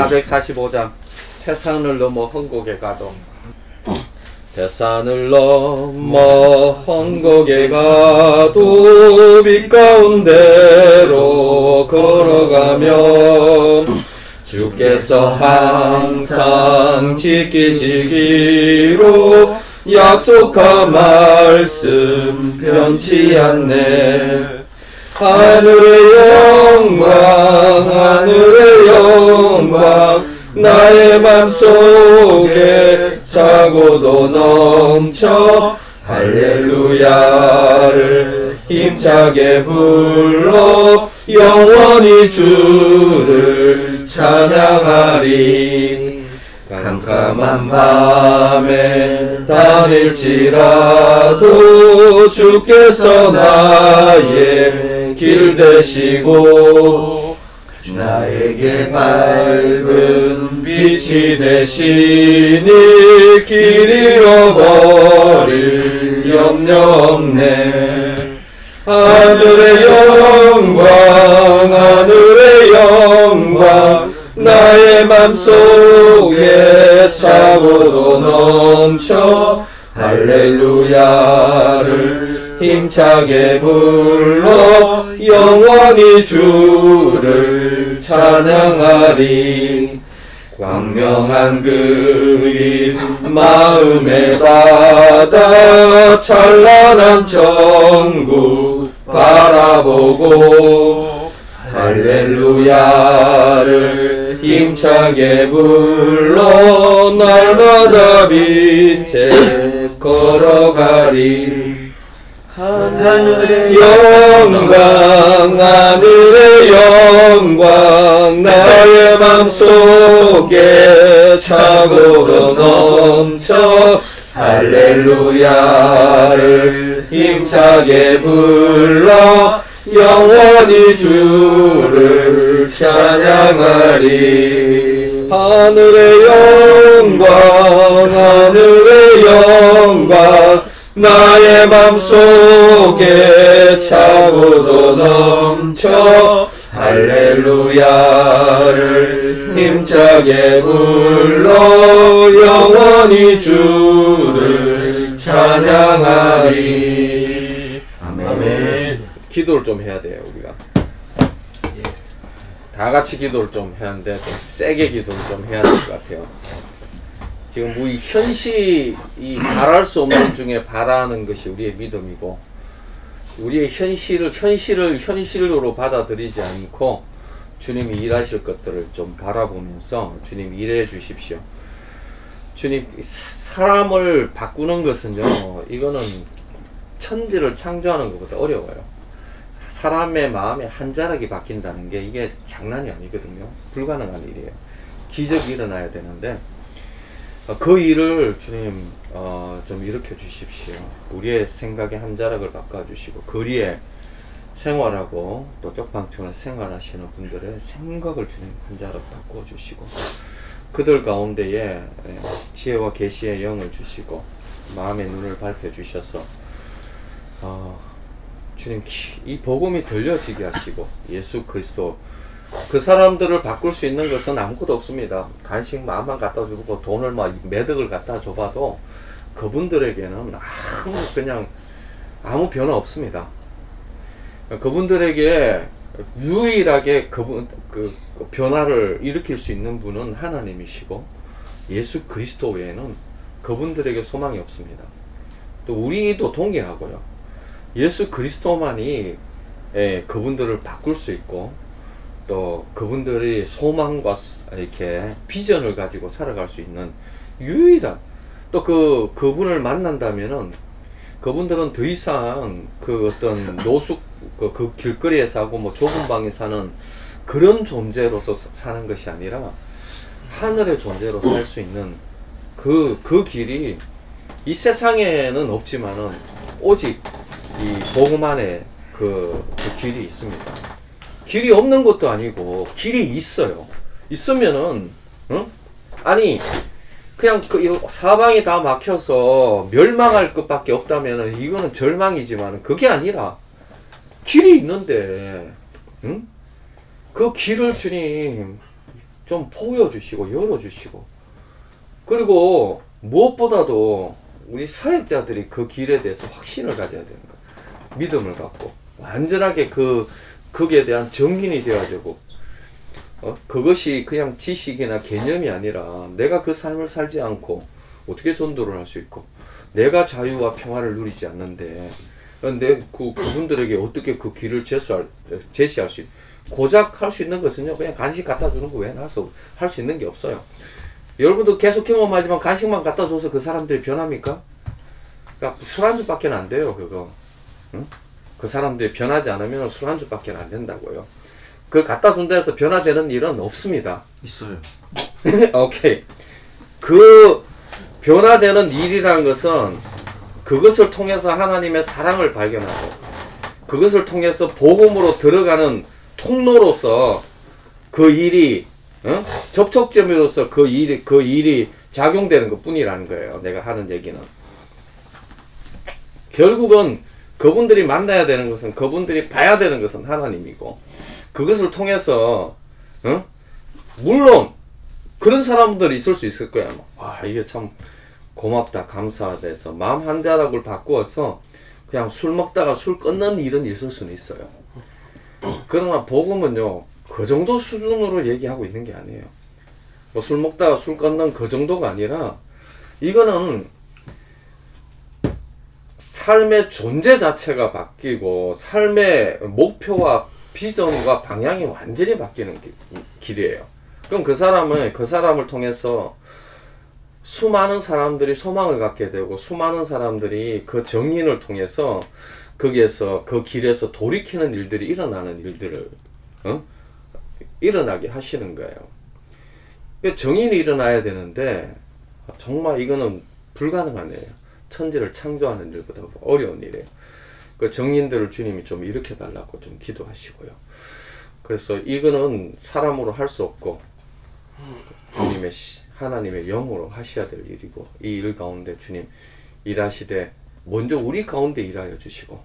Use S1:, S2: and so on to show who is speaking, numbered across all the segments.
S1: 445장 태산을 넘어 헝곡에 가도. 태산을 넘어 헝곡에 가도 빛 가운데로 걸어가면 주께서 항상 지키시기로 약속한 말씀 변치 않네. 하늘의 영광 나의 맘속에 차고도 넘쳐 할렐루야를 힘차게 불러 영원히 주를 찬양하리. 캄캄한 밤에 다닐지라도 주께서 나의 길 되시고 나에게 밝은 빛이 되시니 길 잃어버릴 염려 없네. 하늘의 영광 나의 맘속에 차고도 넘쳐 할렐루야를 힘차게 불러 영원히 주를 찬양하리. 광명한 그림 마음에 받아 찬란한 천국 바라보고 할렐루야를 힘차게 불러 날마다 빛에 걸어가리. 하늘의 영광 나의 맘속에 차고도 넘쳐 할렐루야를 힘차게 불러 영원히 주를 찬양하리. 하늘의 영광 나의 맘속에 차고도 넘쳐 할렐루야를 힘차게 불러 영원히 주를 찬양하리. 아멘. 기도를 좀 해야 돼요, 우리가. 다 같이 기도를 좀 해야 하는데, 좀 세게 기도를 좀 해야 될 것 같아요. 지금 이 현실이 바랄 수 없는 중에 바라는 것이 우리의 믿음이고, 우리의 현실으로 받아들이지 않고 주님이 일하실 것들을 좀 바라보면서 주님 일해 주십시오. 주님, 사람을 바꾸는 것은요, 이거는 천지를 창조하는 것보다 어려워요. 사람의 마음에 한 자락이 바뀐다는 게 이게 장난이 아니거든요. 불가능한 일이에요. 기적이 일어나야 되는데 그 일을 주님 좀 일으켜 주십시오. 우리의 생각의 한 자락을 바꿔주시고 거리에 생활하고 또 쪽방촌에 생활하시는 분들의 생각을 주님 한 자락 바꿔주시고 그들 가운데에 지혜와 계시의 영을 주시고 마음의 눈을 밝혀주셔서 주님 이 복음이 들려지게 하시고 예수 그리스도 그 사람들을 바꿀 수 있는 것은 아무것도 없습니다. 간식 마음만 갖다 주고 돈을 매덕을 갖다 줘봐도 그분들에게는 아무 변화 없습니다. 그분들에게 유일하게 그 변화를 일으킬 수 있는 분은 하나님이시고 예수 그리스도 외에는 그분들에게 소망이 없습니다. 또 우리도 동일하고요. 예수 그리스도만이 그분들을 바꿀 수 있고 또 그분들이 소망과 이렇게 비전을 가지고 살아갈 수 있는 유일한 또 그분을 만난다면은 그분들은 더 이상 그 어떤 노숙 그 길거리에 사고 좁은 방에 사는 그런 존재로서 사는 것이 아니라 하늘의 존재로 살 수 있는 그 길이 이 세상에는 없지만은 오직 이 복음 안에 그 길이 있습니다. 길이 없는 것도 아니고 길이 있어요. 있으면은 아니 그냥 사방이 다 막혀서 멸망할 것밖에 없다면은 이거는 절망이지만 그게 아니라 길이 있는데 그 길을 주님 좀 보여주시고 열어주시고, 그리고 무엇보다도 우리 사역자들이 그 길에 대해서 확신을 가져야 되는 거예요. 믿음을 갖고 완전하게 거기에 대한 정인이 되어야 되고, 그것이 그냥 지식이나 개념이 아니라 내가 그 삶을 살지 않고 어떻게 전도를 할 수 있고, 내가 자유와 평화를 누리지 않는데 그분들에게 어떻게 그 길을 제시할 수 고작 할 수 있는 것은요, 그냥 간식 갖다 주는 거 외에 나서 할 수 있는 게 없어요. 여러분도 계속 경험하지만 간식만 갖다 줘서 그 사람들이 변합니까? 그러니까 술안주밖에 안 돼요, 그거. 응? 그 사람들이 변하지 않으면 술안주밖에 안 된다고요. 그걸 갖다 준다 해서 변화되는 일은 없습니다.
S2: 있어요.
S1: 오케이. 그 변화되는 일이라는 것은 그것을 통해서 하나님의 사랑을 발견하고, 그것을 통해서 복음으로 들어가는 통로로서 그 일이, 접촉점으로서 그 일이 작용되는 것 뿐이라는 거예요. 내가 하는 얘기는. 결국은 그분들이 만나야 되는 것은, 그분들이 봐야 되는 것은 하나님이고, 그것을 통해서, 물론 그런 사람들이 있을 수 있을 거야. 이게 참 고맙다, 감사해서 마음 한 자락을 바꾸어서 그냥 술 먹다가 술 끊는 일은 있을 수는 있어요. 그러나 복음은요, 그 정도 수준으로 얘기하고 있는 게 아니에요. 술 먹다가 술 끊는 그 정도가 아니라, 이거는 삶의 존재 자체가 바뀌고 삶의 목표와 비전과 방향이 완전히 바뀌는 길이에요. 그럼 그 사람을 통해서 수많은 사람들이 소망을 갖게 되고, 수많은 사람들이 그 정인을 통해서 거기에서, 그 길에서 돌이키는 일들이 일어나는 일들을 일어나게 하시는 거예요. 정인이 일어나야 되는데 정말 이거는 불가능한 일이에요. 천지를 창조하는 일보다 어려운 일이에요. 그 정인들을 주님이 좀 일으켜 달라고 좀 기도하시고요. 그래서 이거는 사람으로 할 수 없고 주님의 하나님의 영으로 하셔야 될 일이고, 이 일 가운데 주님 일하시되 먼저 우리 가운데 일하여 주시고,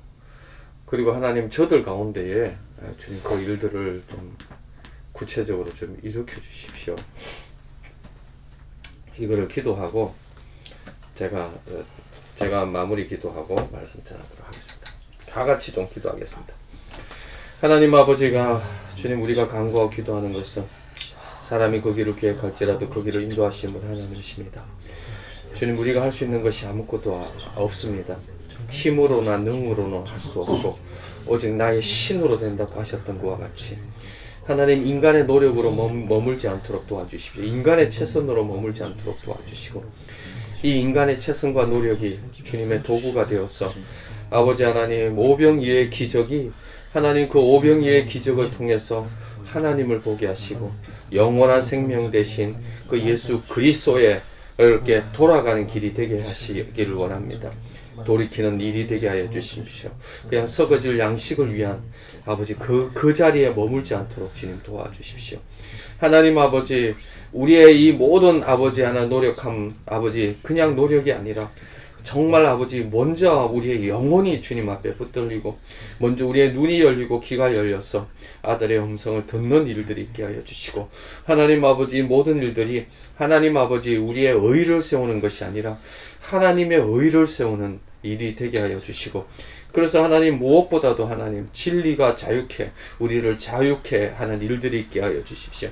S1: 그리고 하나님 저들 가운데에 주님 그 일들을 좀 구체적으로 좀 일으켜 주십시오. 이거를 기도하고 제가 마무리 기도하고 말씀 전하도록 하겠습니다. 다 같이 좀 기도하겠습니다. 하나님 아버지가, 주님 우리가 간구하고 기도하는 것은 사람이 그 길을 계획할지라도 그 길을 인도하심을 하나님이십니다. 주님, 우리가 할 수 있는 것이 아무것도 없습니다. 힘으로나 능으로는 할 수 없고 오직 나의 신으로 된다고 하셨던 것과 같이, 하나님 인간의 노력으로 머물지 않도록 도와주십시오. 인간의 최선으로 머물지 않도록 도와주시고, 이 인간의 최선과 노력이 주님의 도구가 되어서 아버지 하나님 오병이어의 기적이, 하나님 그 오병이어의 기적을 통해서 하나님을 보게 하시고 영원한 생명 대신 그 예수 그리스도에 이렇게 돌아가는 길이 되게 하시기를 원합니다. 돌이키는 일이 되게 하여 주십시오. 그냥 썩어질 양식을 위한 아버지 그 자리에 머물지 않도록 주님 도와주십시오. 하나님 아버지, 우리의 이 모든 아버지 하나 노력함, 아버지 그냥 노력이 아니라 정말 아버지 먼저 우리의 영혼이 주님 앞에 붙들리고, 먼저 우리의 눈이 열리고 귀가 열려서 아들의 음성을 듣는 일들이 있게 하여 주시고, 하나님 아버지 모든 일들이 하나님 아버지 우리의 의를 세우는 것이 아니라 하나님의 의를 세우는 일이 되게 하여 주시고, 그래서 하나님 무엇보다도 하나님 진리가 자유케, 우리를 자유케 하는 일들이 있게 하여 주십시오.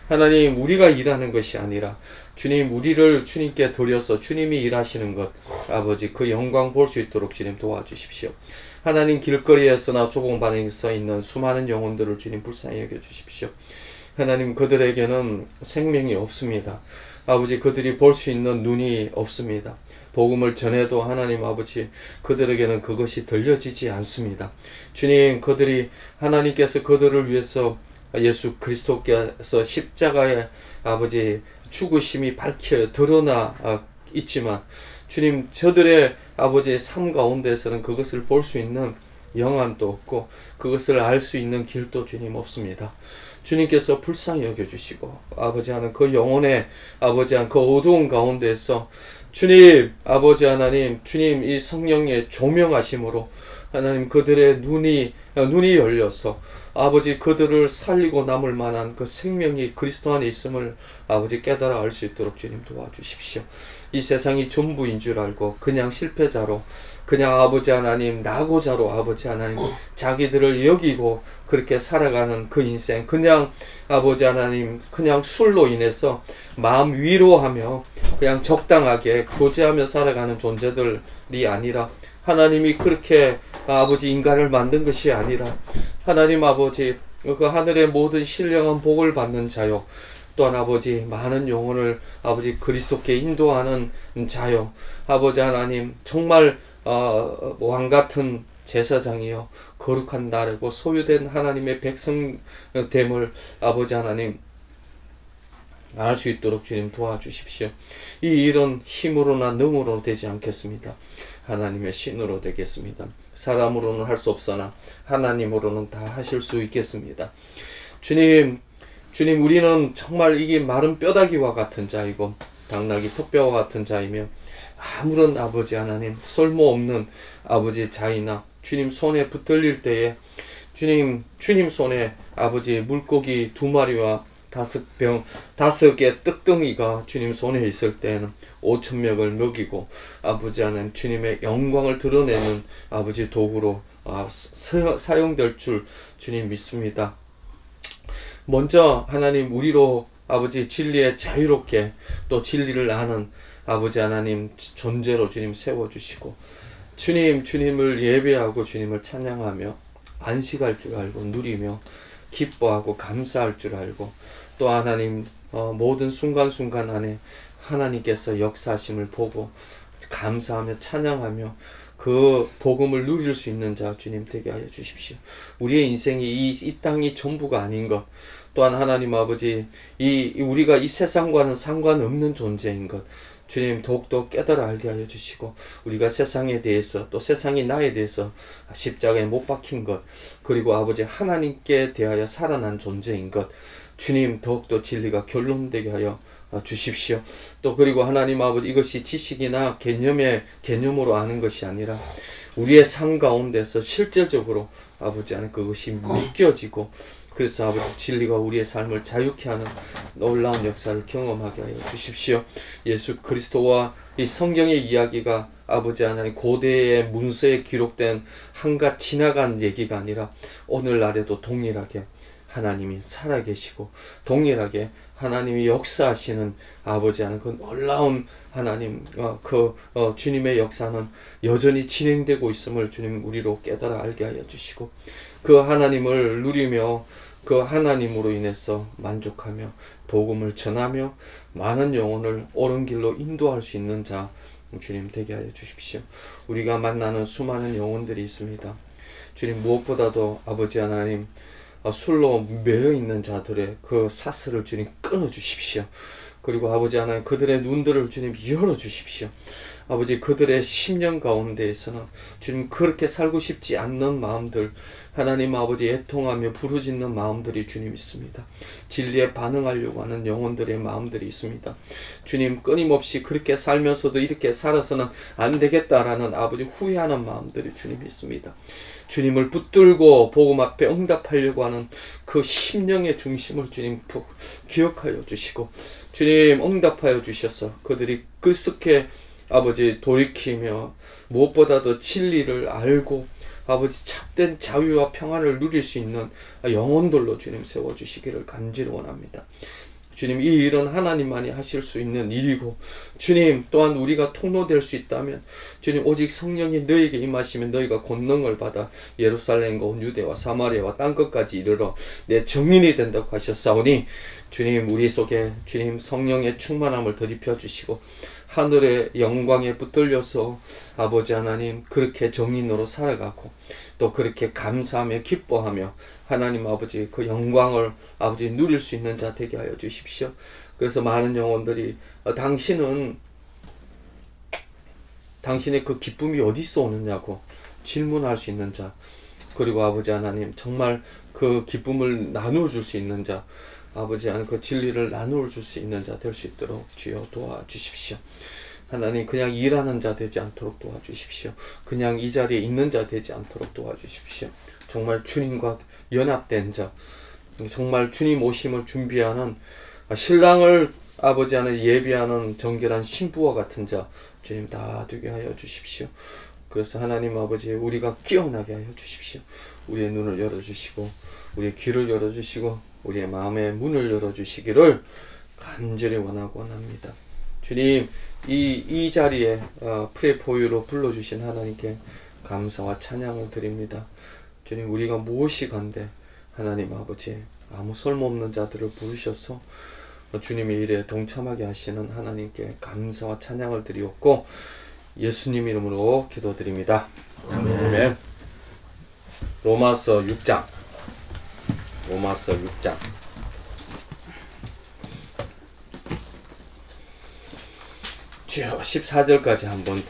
S1: 하나님, 우리가 일하는 것이 아니라 주님, 우리를 주님께 드려서 주님이 일하시는 것, 아버지 그 영광 볼 수 있도록 주님 도와주십시오. 하나님, 길거리에서나 좁은 방에 서 있는 수많은 영혼들을 주님 불쌍히 여겨주십시오. 하나님, 그들에게는 생명이 없습니다. 아버지, 그들이 볼 수 있는 눈이 없습니다. 복음을 전해도 하나님 아버지 그들에게는 그것이 들려지지 않습니다. 주님, 그들이 하나님께서 그들을 위해서 예수 그리스도께서 십자가에 아버지 죽으심이 밝혀 드러나 있지만, 주님, 저들의 아버지의 삶 가운데서는 그것을 볼 수 있는 영안도 없고 그것을 알 수 있는 길도 주님 없습니다. 주님께서 불쌍히 여겨주시고 아버지 하는 그 영혼의 아버지 한 그 어두운 가운데에서 주님, 아버지 하나님, 주님 이 성령의 조명하심으로 하나님 그들의 눈이 열려서 아버지 그들을 살리고 남을 만한 그 생명이 그리스도 안에 있음을 아버지 깨달아 알 수 있도록 주님 도와주십시오. 이 세상이 전부인 줄 알고 그냥 실패자로 그냥 아버지 하나님 낙오자로 아버지 하나님 자기들을 여기고 그렇게 살아가는 그 인생, 그냥 아버지 하나님 그냥 술로 인해서 마음 위로하며 그냥 적당하게 교제하며 살아가는 존재들이 아니라 하나님이 그렇게 아버지 인간을 만든 것이 아니라 하나님 아버지 그 하늘의 모든 신령한 복을 받는 자요, 또한 아버지 많은 영혼을 아버지 그리스도께 인도하는 자요, 아버지 하나님 정말 왕같은 제사장이요 거룩한 나라고 소유된 하나님의 백성됨을 아버지 하나님 알 수 있도록 주님 도와주십시오. 이 일은 힘으로나 능으로 되지 않겠습니다. 하나님의 신으로 되겠습니다. 사람으로는 할 수 없으나 하나님으로는 다 하실 수 있겠습니다. 주님 우리는 정말 이게 마른 뼈다귀와 같은 자이고 당나귀 턱뼈와 같은 자이며 아무런 아버지 하나님 쓸모없는 아버지 자이나 주님 손에 붙들릴 때에 주님 손에 아버지 물고기 2마리와 5개 떡덩이가 주님 손에 있을 때에는 5,000명을 먹이고 아버지 하나님 주님의 영광을 드러내는 아버지 도구로 사용될 줄 주님 믿습니다. 먼저 하나님 우리로 아버지 진리에 자유롭게 또 진리를 아는 아버지 하나님 존재로 주님 세워주시고 주님을 예배하고 주님을 찬양하며 안식할 줄 알고 누리며 기뻐하고 감사할 줄 알고 또 하나님 모든 순간순간 안에 하나님께서 역사하심을 보고 감사하며 찬양하며 그 복음을 누릴 수 있는 자 주님 되게 하여 주십시오. 우리의 인생이 이 땅이 전부가 아닌 것, 또한 하나님 아버지 우리가 이 세상과는 상관없는 존재인 것 주님 더욱더 깨달아 알게 하여 주시고, 우리가 세상에 대해서 또 세상이 나에 대해서 십자가에 못 박힌 것, 그리고 아버지 하나님께 대하여 살아난 존재인 것 주님 더욱더 진리가 결론되게 하여 주십시오. 또 그리고 하나님 아버지 이것이 지식이나 개념으로 아는 것이 아니라 우리의 삶 가운데서 실제적으로 아버지 안에 그것이 믿겨지고, 그래서 아버지 진리가 우리의 삶을 자유케 하는 놀라운 역사를 경험하게 하여 주십시오. 예수 그리스도와 이 성경의 이야기가 아버지 하나님 고대의 문서에 기록된 한갓 지나간 얘기가 아니라 오늘날에도 동일하게 하나님이 살아계시고 동일하게 하나님이 역사하시는 아버지 하나님 그 놀라운 하나님 주님의 역사는 여전히 진행되고 있음을 주님 우리로 깨달아 알게 하여 주시고, 그 하나님을 누리며 그 하나님으로 인해서 만족하며 복음을 전하며 많은 영혼을 옳은 길로 인도할 수 있는 자 주님 되게 하여 주십시오. 우리가 만나는 수많은 영혼들이 있습니다. 주님 무엇보다도 아버지 하나님 술로 매여 있는 자들의 그 사슬을 주님 끊어 주십시오. 그리고 아버지 하나님 그들의 눈들을 주님 열어 주십시오. 아버지 그들의 심령 가운데에서는 주님 그렇게 살고 싶지 않는 마음들, 하나님 아버지 애통하며 부르짖는 마음들이 주님 있습니다. 진리에 반응하려고 하는 영혼들의 마음들이 있습니다. 주님 끊임없이 그렇게 살면서도 이렇게 살아서는 안 되겠다라는 아버지 후회하는 마음들이 주님 있습니다. 주님을 붙들고 복음 앞에 응답하려고 하는 그 심령의 중심을 주님 기억하여 주시고 주님 응답하여 주셔서 그들이 그리스도께 아버지 돌이키며 무엇보다도 진리를 알고 아버지 참된 자유와 평안을 누릴 수 있는 영혼들로 주님 세워주시기를 간절히 원합니다. 주님 이 일은 하나님만이 하실 수 있는 일이고 주님 또한 우리가 통로될 수 있다면 주님 오직 성령이 너희에게 임하시면 너희가 권능을 받아 예루살렘과 온 유대와 사마리아와 땅끝까지 이르러 내 증인이 된다고 하셨사오니 주님 우리 속에 주님 성령의 충만함을 더입혀 주시고 하늘의 영광에 붙들려서 아버지 하나님 그렇게 정인으로 살아가고 또 그렇게 감사하며 기뻐하며 하나님 아버지 그 영광을 아버지 누릴 수 있는 자 되게 하여 주십시오. 그래서 많은 영혼들이 당신의 그 기쁨이 어디서 오느냐고 질문할 수 있는 자, 그리고 아버지 하나님 정말 그 기쁨을 나누어 줄 수 있는 자, 아버지 하나님 그 진리를 나누어 줄 수 있는 자 될 수 있도록 주여 도와주십시오. 하나님 그냥 일하는 자 되지 않도록 도와주십시오. 그냥 이 자리에 있는 자 되지 않도록 도와주십시오. 정말 주님과 연합된 자, 정말 주님 오심을 준비하는 신랑을 아버지 안에 예비하는 정결한 신부와 같은 자 주님 다 되게 하여 주십시오. 그래서 하나님 아버지 우리가 깨어나게 하여 주십시오. 우리의 눈을 열어주시고 우리의 귀를 열어주시고 우리의 마음의 문을 열어주시기를 간절히 원합니다. 주님 이 자리에 프레포유로 불러주신 하나님께 감사와 찬양을 드립니다. 주님 우리가 무엇이간데 하나님 아버지 아무 쓸모없는 자들을 부르셔서 주님의 일에 동참하게 하시는 하나님께 감사와 찬양을 드리옵고 예수님 이름으로 기도드립니다. 아멘. 로마서 6장 14절까지 한번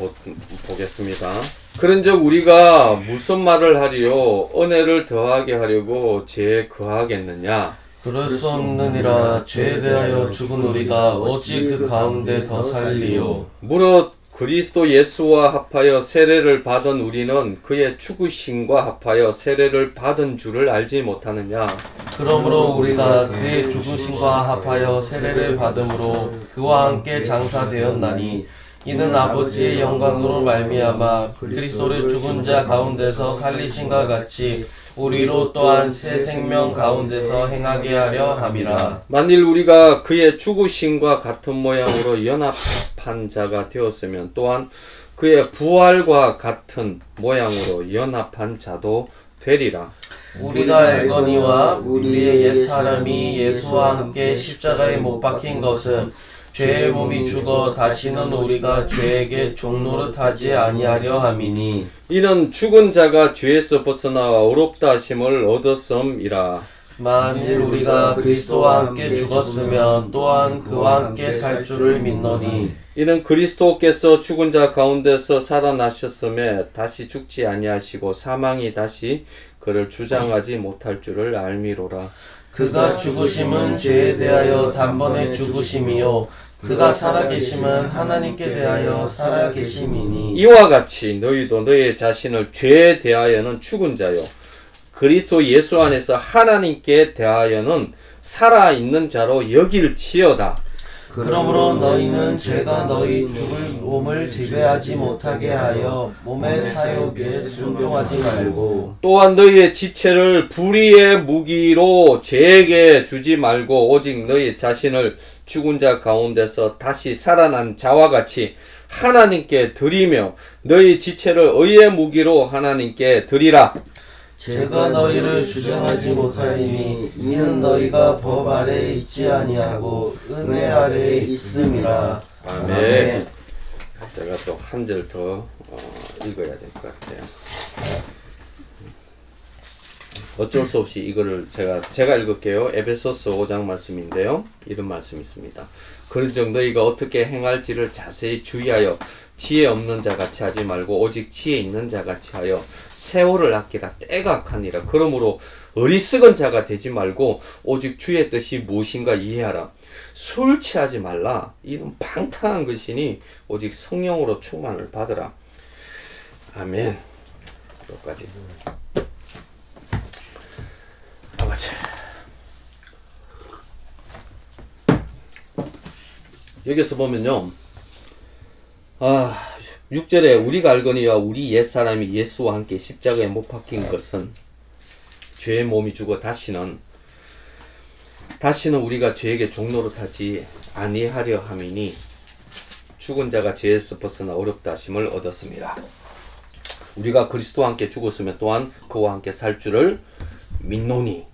S1: 보겠습니다. 그런즉 우리가 무슨 말을 하리요? 은혜를 더하게 하려고 죄에 거하겠느냐?
S2: 그럴 수 없느니라. 죄에 대하여 죽은 우리가 어찌 그 가운데 더 살리요?
S1: 무릇 그리스도 예수와 합하여 세례를 받은 우리는 그의 죽으심과 합하여 세례를 받은 줄을 알지 못하느냐?
S2: 그러므로 우리가 그의 죽으심과 합하여 세례를 받음으로 그와 함께 장사되었나니 이는 아버지의 영광으로 말미암아 그리스도를 죽은 자 가운데서 살리신과 같이 우리로 또한 새 생명 가운데서 행하게 하려 함이라.
S1: 만일 우리가 그의 죽으심과 같은 모양으로 연합한 자가 되었으면 또한 그의 부활과 같은 모양으로 연합한 자도 되리라.
S2: 우리가 알거니와 우리의 옛사람이 예수와 함께 십자가에 못 박힌 것은 죄의 몸이 죽어 다시는 우리가 죄에게 종노릇하지 아니하려 함이니
S1: 이는 죽은 자가 죄에서 벗어나 어렵다 하심을 얻었음이라.
S2: 만일 우리가 그리스도와 함께 죽었으면 또한 그와 함께 살 줄을 믿노니
S1: 이는 그리스도께서 죽은 자 가운데서 살아나셨음에 다시 죽지 아니하시고 사망이 다시 그를 주장하지 못할 줄을 알미로라.
S2: 그가 죽으심은 죄에 대하여 단번에 죽으심이요 그가 살아계심은 하나님께 대하여 살아계심이니
S1: 이와 같이 너희도 너희 자신을 죄에 대하여는 죽은 자요 그리스도 예수 안에서 하나님께 대하여는 살아있는 자로 여길지어다.
S2: 그러므로 너희는 죄가 너희 죽을 몸을 지배하지 못하게 하여 몸의 사욕에 순종하지 말고
S1: 또한 너희의 지체를 불의의 무기로 죄에게 주지 말고 오직 너희 자신을 죽은 자 가운데서 다시 살아난 자와 같이 하나님께 드리며 너희 지체를 의의 무기로 하나님께 드리라.
S2: 제가 너희를 주장하지 못하리니 이는 너희가 법 아래에 있지 아니하고 은혜 아래에 있음이라.
S1: 아멘. 제가 또 한 절 더 읽어야 될 것 같아요. 어쩔 수 없이 이거를 제가 읽을게요. 에베소서 5장 말씀인데요. 이런 말씀이 있습니다. 그런즉 너희가 어떻게 행할지를 자세히 주의하여 지혜 없는 자 같이 하지 말고 오직 지혜 있는 자 같이 하여 세월을 아끼라. 때가 악하니라. 그러므로 어리석은 자가 되지 말고 오직 주의 뜻이 무엇인가 이해하라. 술 취하지 말라. 이는 방탕한 것이니 오직 성령으로 충만을 받으라. 아멘. 여기까지. 아버지. 여기서 보면요. 6절에 우리가 알거니와 우리 옛사람이 예수와 함께 십자가에 못 박힌 것은 죄의 몸이 죽어 다시는 우리가 죄에게 종노릇하지 아니하려 함이니 죽은 자가 죄에서 벗어나 어렵다 하심을 얻었습니다. 우리가 그리스도와 함께 죽었으면 또한 그와 함께 살 줄을 믿노니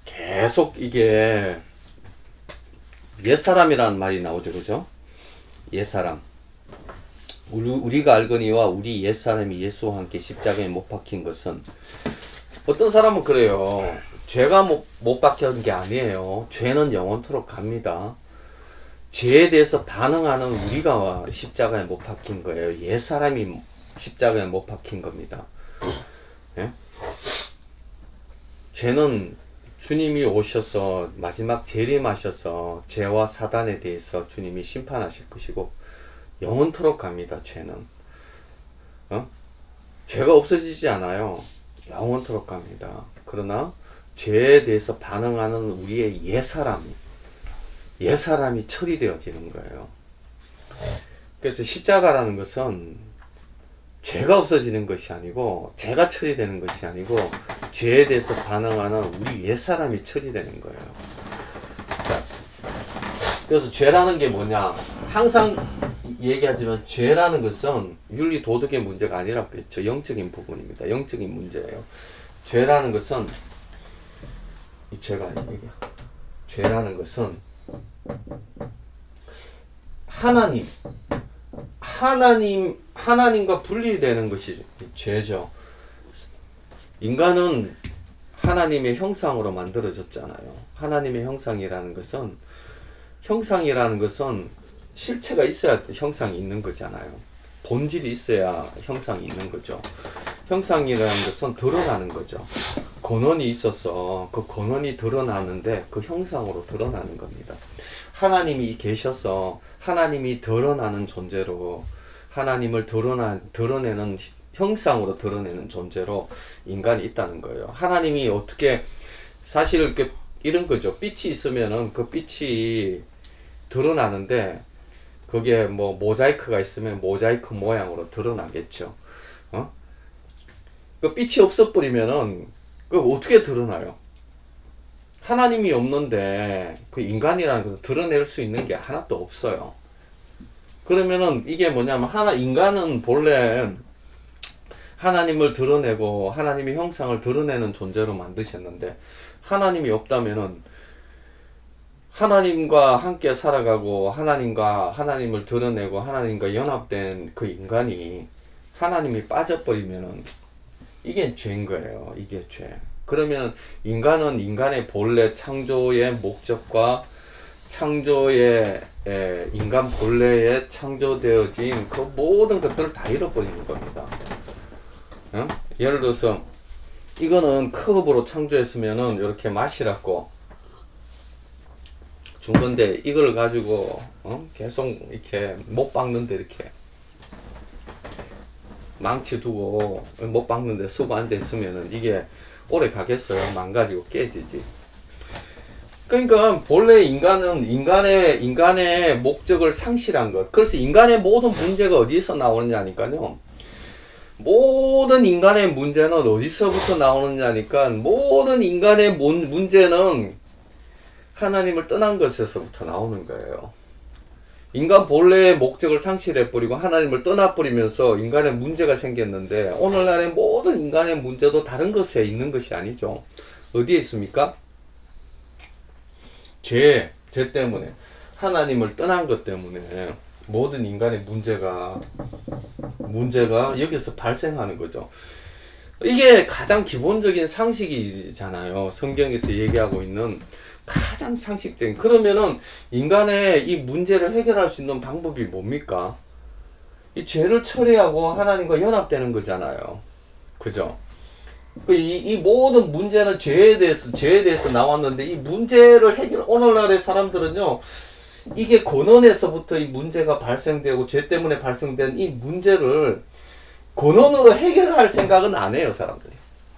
S1: 계속 이게 옛사람이라는 말이 나오죠. 그죠? 옛사람. 우리가 알거니와 우리 옛사람이 예수와 함께 십자가에 못 박힌 것은 어떤 사람은 그래요. 죄가 못 박힌 게 아니에요. 죄는 영원토록 갑니다. 죄에 대해서 반응하는 우리가 십자가에 못 박힌 거예요. 옛사람이 십자가에 못 박힌 겁니다. 예? 죄는 주님이 오셔서 마지막 재림하셔서 죄와 사단에 대해서 주님이 심판하실 것이고 영원토록 갑니다. 죄는 죄가 없어지지 않아요. 영원토록 갑니다. 그러나 죄에 대해서 반응하는 우리의 옛사람이 처리되어지는 거예요. 그래서 십자가라는 것은 죄가 없어지는 것이 아니고, 죄가 처리되는 것이 아니고, 죄에 대해서 반응하는 우리 옛사람이 처리되는 거예요. 자, 그래서 죄라는 게 뭐냐? 항상 얘기하지만 죄라는 것은 윤리 도덕의 문제가 아니라고 했죠. 영적인 부분입니다. 영적인 문제예요. 죄라는 것은 이 죄가 아니에요. 죄라는 것은 하나님과 분리되는 것이 죄죠. 인간은 하나님의 형상으로 만들어졌잖아요. 하나님의 형상이라는 것은 실체가 있어야 형상이 있는 거잖아요. 본질이 있어야 형상이 있는 거죠. 형상이라는 것은 드러나는 거죠. 근원이 있어서 그 근원이 드러나는데 그 형상으로 드러나는 겁니다. 하나님이 계셔서 하나님이 드러나는 존재로, 하나님을 드러내는 형상으로 드러내는 존재로 인간이 있다는 거예요. 하나님이 어떻게, 사실 이런 거죠. 빛이 있으면은 그 빛이 드러나는데, 그게 뭐 모자이크가 있으면 모자이크 모양으로 드러나겠죠. 그 빛이 없어버리면은 그 어떻게 드러나요? 하나님이 없는데 그 인간이라는 것을 드러낼 수 있는 게 하나도 없어요. 그러면은 이게 뭐냐면, 인간은 본래 하나님을 드러내고 하나님의 형상을 드러내는 존재로 만드셨는데, 하나님이 없다면은 하나님과 함께 살아가고 하나님을 드러내고 하나님과 연합된 그 인간이 하나님이 빠져버리면은 이게 죄인 거예요. 이게 죄. 그러면 인간은 인간의 본래 창조의 목적과 창조의 인간 본래에 창조되어진 그 모든 것들을 다 잃어버리는 겁니다. 예를 들어서 이거는 컵으로 창조했으면은 이렇게 마시라고 준 건데, 이걸 가지고 계속 이렇게 못 박는데 이렇게 망치 두고 못 박는데 쓰고 앉아 있으면은 이게 오래 가겠어요? 망가지고 깨지지. 그러니까 본래 인간은 인간의 목적을 상실한 것. 그래서 인간의 모든 문제가 어디에서 나오느냐니까요. 모든 인간의 문제는 어디서부터 나오느냐니까, 모든 인간의 문제는 하나님을 떠난 것에서부터 나오는 거예요. 인간 본래의 목적을 상실해버리고 하나님을 떠나버리면서 인간의 문제가 생겼는데, 오늘날의 모든 인간의 문제도 다른 것에 있는 것이 아니죠. 어디에 있습니까? 죄 때문에, 하나님을 떠난 것 때문에 모든 인간의 문제가 여기서 발생하는 거죠. 이게 가장 기본적인 상식이잖아요. 성경에서 얘기하고 있는 가장 상식적인. 그러면은 인간의 이 문제를 해결할 수 있는 방법이 뭡니까? 이 죄를 처리하고 하나님과 연합되는 거잖아요. 그죠? 이 모든 문제는 죄에 대해서 나왔는데, 이 문제를 오늘날의 사람들은요, 이게 근원에서부터 이 문제가 발생되고 죄 때문에 발생된 이 문제를 근원으로 해결할 생각은 안 해요, 사람들이.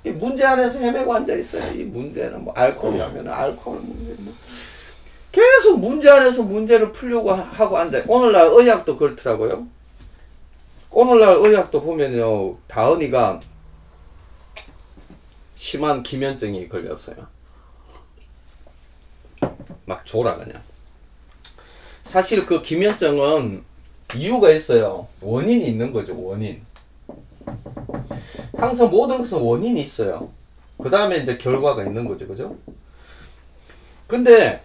S1: 이 문제 안에서 헤매고 앉아있어요. 이 문제는 뭐 알코올이라면 알코올 문제, 계속 문제 안에서 문제를 풀려고 하고 앉아요. 오늘날 의학도 그렇더라고요. 오늘날 의학도 보면요, 다은이가 심한 기면증이 걸렸어요. 막 졸아 그냥. 사실 그 기면증은 이유가 있어요. 원인이 있는 거죠. 원인. 항상 모든 것은 원인이 있어요. 그 다음에 이제 결과가 있는 거죠. 그죠? 근데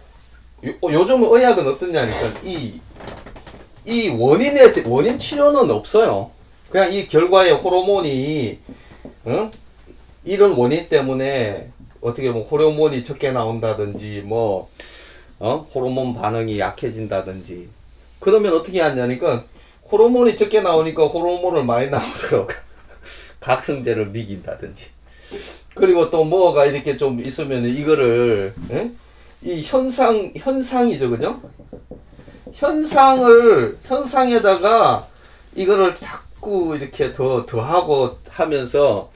S1: 요즘 의학은 어떠냐니까, 이 원인 치료는 없어요. 그냥 이 결과의 호르몬이, 이런 원인 때문에 어떻게 보면 호르몬이 적게 나온다든지, 호르몬 반응이 약해진다든지, 그러면 어떻게 하냐니까, 호르몬이 적게 나오니까 호르몬을 많이 나오도록 각성제를 먹인다든지, 그리고 또 뭐가 이렇게 좀 있으면 이거를 예? 이 현상이죠, 그죠? 현상에다가 이거를 자꾸 이렇게 더하고 하면서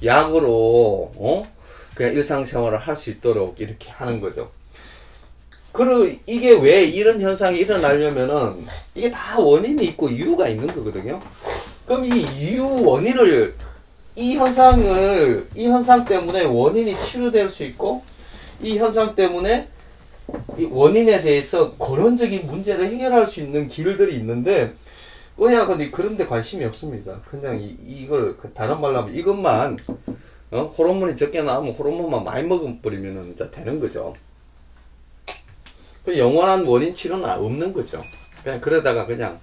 S1: 약으로 그냥 일상생활을 할 수 있도록 이렇게 하는 거죠. 그리고 이게 왜 이런 현상이 일어나려면은 이게 다 원인이 있고 이유가 있는 거거든요. 그럼 이 이 현상 때문에 원인이 치료될 수 있고, 이 현상 때문에 이 원인에 대해서 근원적인 문제를 해결할 수 있는 길들이 있는데, 의학은 그런 데 관심이 없습니다. 그냥 이걸, 다른 말로 하면 이것만, 호르몬이 적게 나오면 호르몬만 많이 먹어버리면 이제 되는 거죠. 영원한 원인 치료는 없는 거죠. 그냥 그러다가 그냥,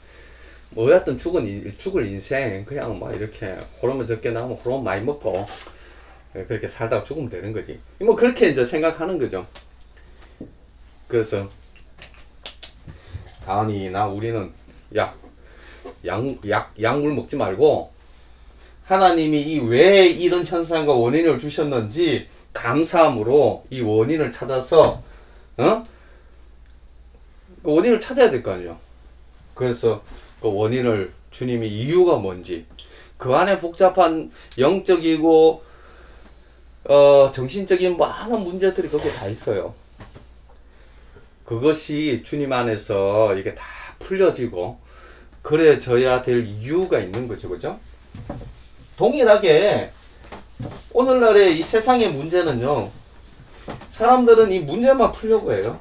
S1: 뭐였든 죽을 인생, 그냥 막 이렇게 호르몬 적게 나오면 호르몬 많이 먹고, 그렇게 살다가 죽으면 되는 거지. 뭐 그렇게 이제 생각하는 거죠. 그래서, 우리는 약물 먹지 말고, 하나님이 왜 이런 현상과 원인을 주셨는지 감사함으로 이 원인을 찾아서, 그 원인을 찾아야 될 거 아니에요. 그래서 그 원인을 주님이 이유가 뭔지, 그 안에 복잡한 영적이고 정신적인 많은 문제들이 거기에 다 있어요. 그것이 주님 안에서 이게 다 풀려지고 그래져야 될 이유가 있는 거죠, 그죠? 동일하게 오늘날의 이 세상의 문제는요, 사람들은 이 문제만 풀려고 해요.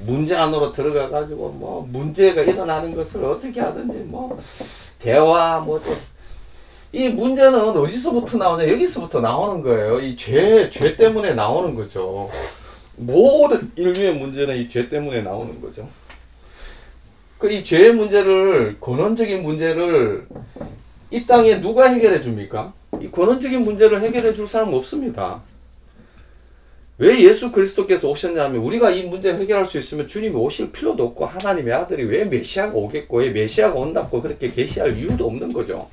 S1: 문제 안으로 들어가 가지고 뭐 문제가 일어나는 것을 어떻게 하든지 뭐 대화 이 문제는 어디서부터 나오냐? 여기서부터 나오는 거예요. 이 죄 때문에 나오는 거죠. 모든 인류의 문제는 이 죄 때문에 나오는 거죠. 이 죄의 문제를, 근원적인 문제를 이 땅에 누가 해결해 줍니까? 이 근원적인 문제를 해결해 줄 사람은 없습니다. 왜 예수 그리스도께서 오셨냐면, 우리가 이 문제를 해결할 수 있으면 주님이 오실 필요도 없고, 하나님의 아들이 왜 메시아가 오겠고, 왜 메시아가 온다고 그렇게 계시할 이유도 없는 거죠.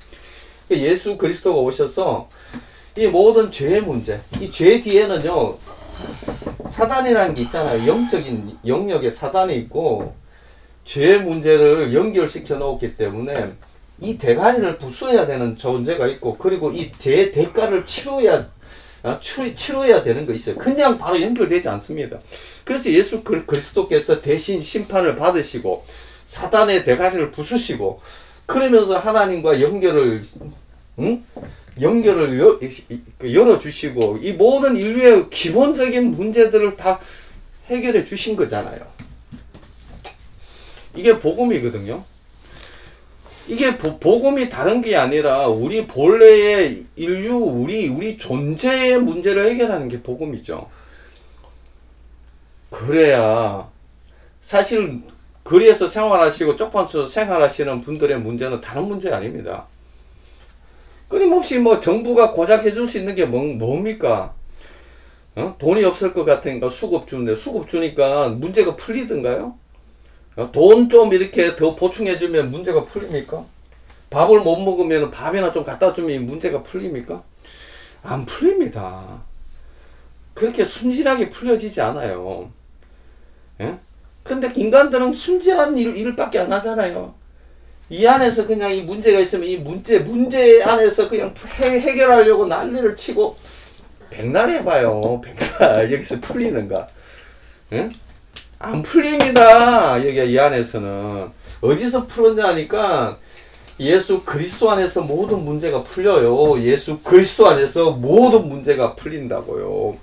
S1: 예수 그리스도가 오셔서 이 모든 죄의 문제, 이 죄 뒤에는요, 사단이라는 게 있잖아요. 영적인 영역에 사단이 있고, 죄의 문제를 연결시켜 놓았기 때문에 이 대가리를 부숴야 되는 존재가 있고, 그리고 이 죄의 대가를 치러야 되는 거 있어요. 그냥 바로 연결되지 않습니다. 그래서 예수 그리스도께서 대신 심판을 받으시고 사단의 대가리를 부수시고, 그러면서 하나님과 연결을 열어주시고 이 모든 인류의 기본적인 문제들을 다 해결해 주신 거잖아요. 이게 복음이거든요. 이게 복음이 다른 게 아니라 우리 본래의 인류, 우리 존재의 문제를 해결하는 게 복음이죠. 그래야 사실 거리에서 생활하시고 쪽방에서 생활하시는 분들의 문제는 다른 문제 아닙니다. 끊임없이 뭐 정부가 고작 해줄 수 있는 게 뭡니까? 돈이 없을 것 같으니까 수급 주는데, 수급 주니까 문제가 풀리던가요? 돈 좀 이렇게 더 보충해주면 문제가 풀립니까? 밥을 못 먹으면 밥이나 좀 갖다 주면 문제가 풀립니까? 안 풀립니다. 그렇게 순진하게 풀려지지 않아요. 예? 근데 인간들은 순진한 일밖에 안 하잖아요. 이 안에서 그냥 이 문제가 있으면 이 문제 안에서 그냥 해결하려고 난리를 치고, 백날 해봐요. 백날. 여기서 풀리는가? 예? 안 풀립니다. 여기 이 안에서는. 어디서 풀었냐니까 예수 그리스도 안에서 모든 문제가 풀려요. 예수 그리스도 안에서 모든 문제가 풀린다고요.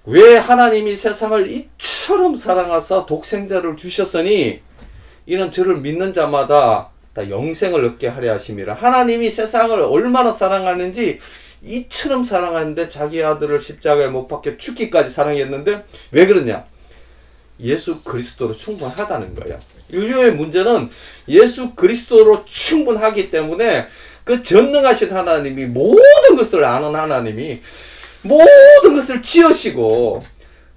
S1: 왜 하나님이 세상을 이처럼 사랑하사 독생자를 주셨으니 이는 저를 믿는 자마다 다 영생을 얻게 하려 하심이라. 하나님이 세상을 얼마나 사랑하는지 이처럼 사랑하는데 자기 아들을 십자가에 못 박혀 죽기까지 사랑했는데, 왜 그러냐? 예수 그리스도로 충분하다는 거예요. 인류의 문제는 예수 그리스도로 충분하기 때문에 그 전능하신 하나님이, 모든 것을 아는 하나님이 모든 것을 지으시고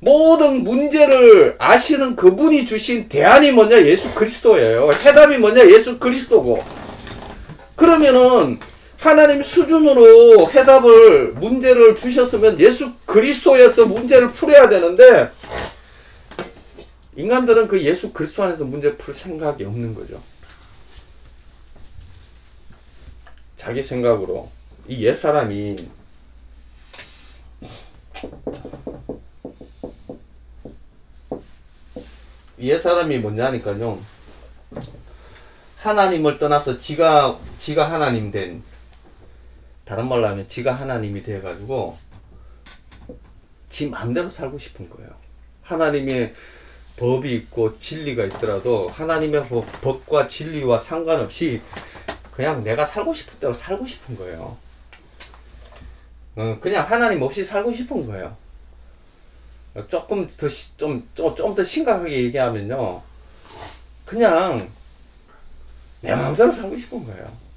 S1: 모든 문제를 아시는 그분이 주신 대안이 뭐냐? 예수 그리스도예요. 해답이 뭐냐? 예수 그리스도고. 그러면은 하나님 수준으로 해답을, 문제를 주셨으면 예수 그리스도에서 문제를 풀어야 되는데, 인간들은 그 예수 그리스도 안에서 문제 풀 생각이 없는 거죠. 자기 생각으로. 이 옛사람이 뭐냐니까요. 하나님을 떠나서 지가 하나님 된, 다른 말로 하면 지가 하나님이 돼가지고 지 마음대로 살고 싶은 거예요. 하나님의 법이 있고 진리가 있더라도 하나님의 법과 진리와 상관없이 그냥 내가 살고 싶은 대로 살고 싶은 거예요. 그냥 하나님 없이 살고 싶은 거예요. 조금 더, 좀 더 심각하게 얘기하면요. 그냥 내 마음대로 살고 싶은 거예요.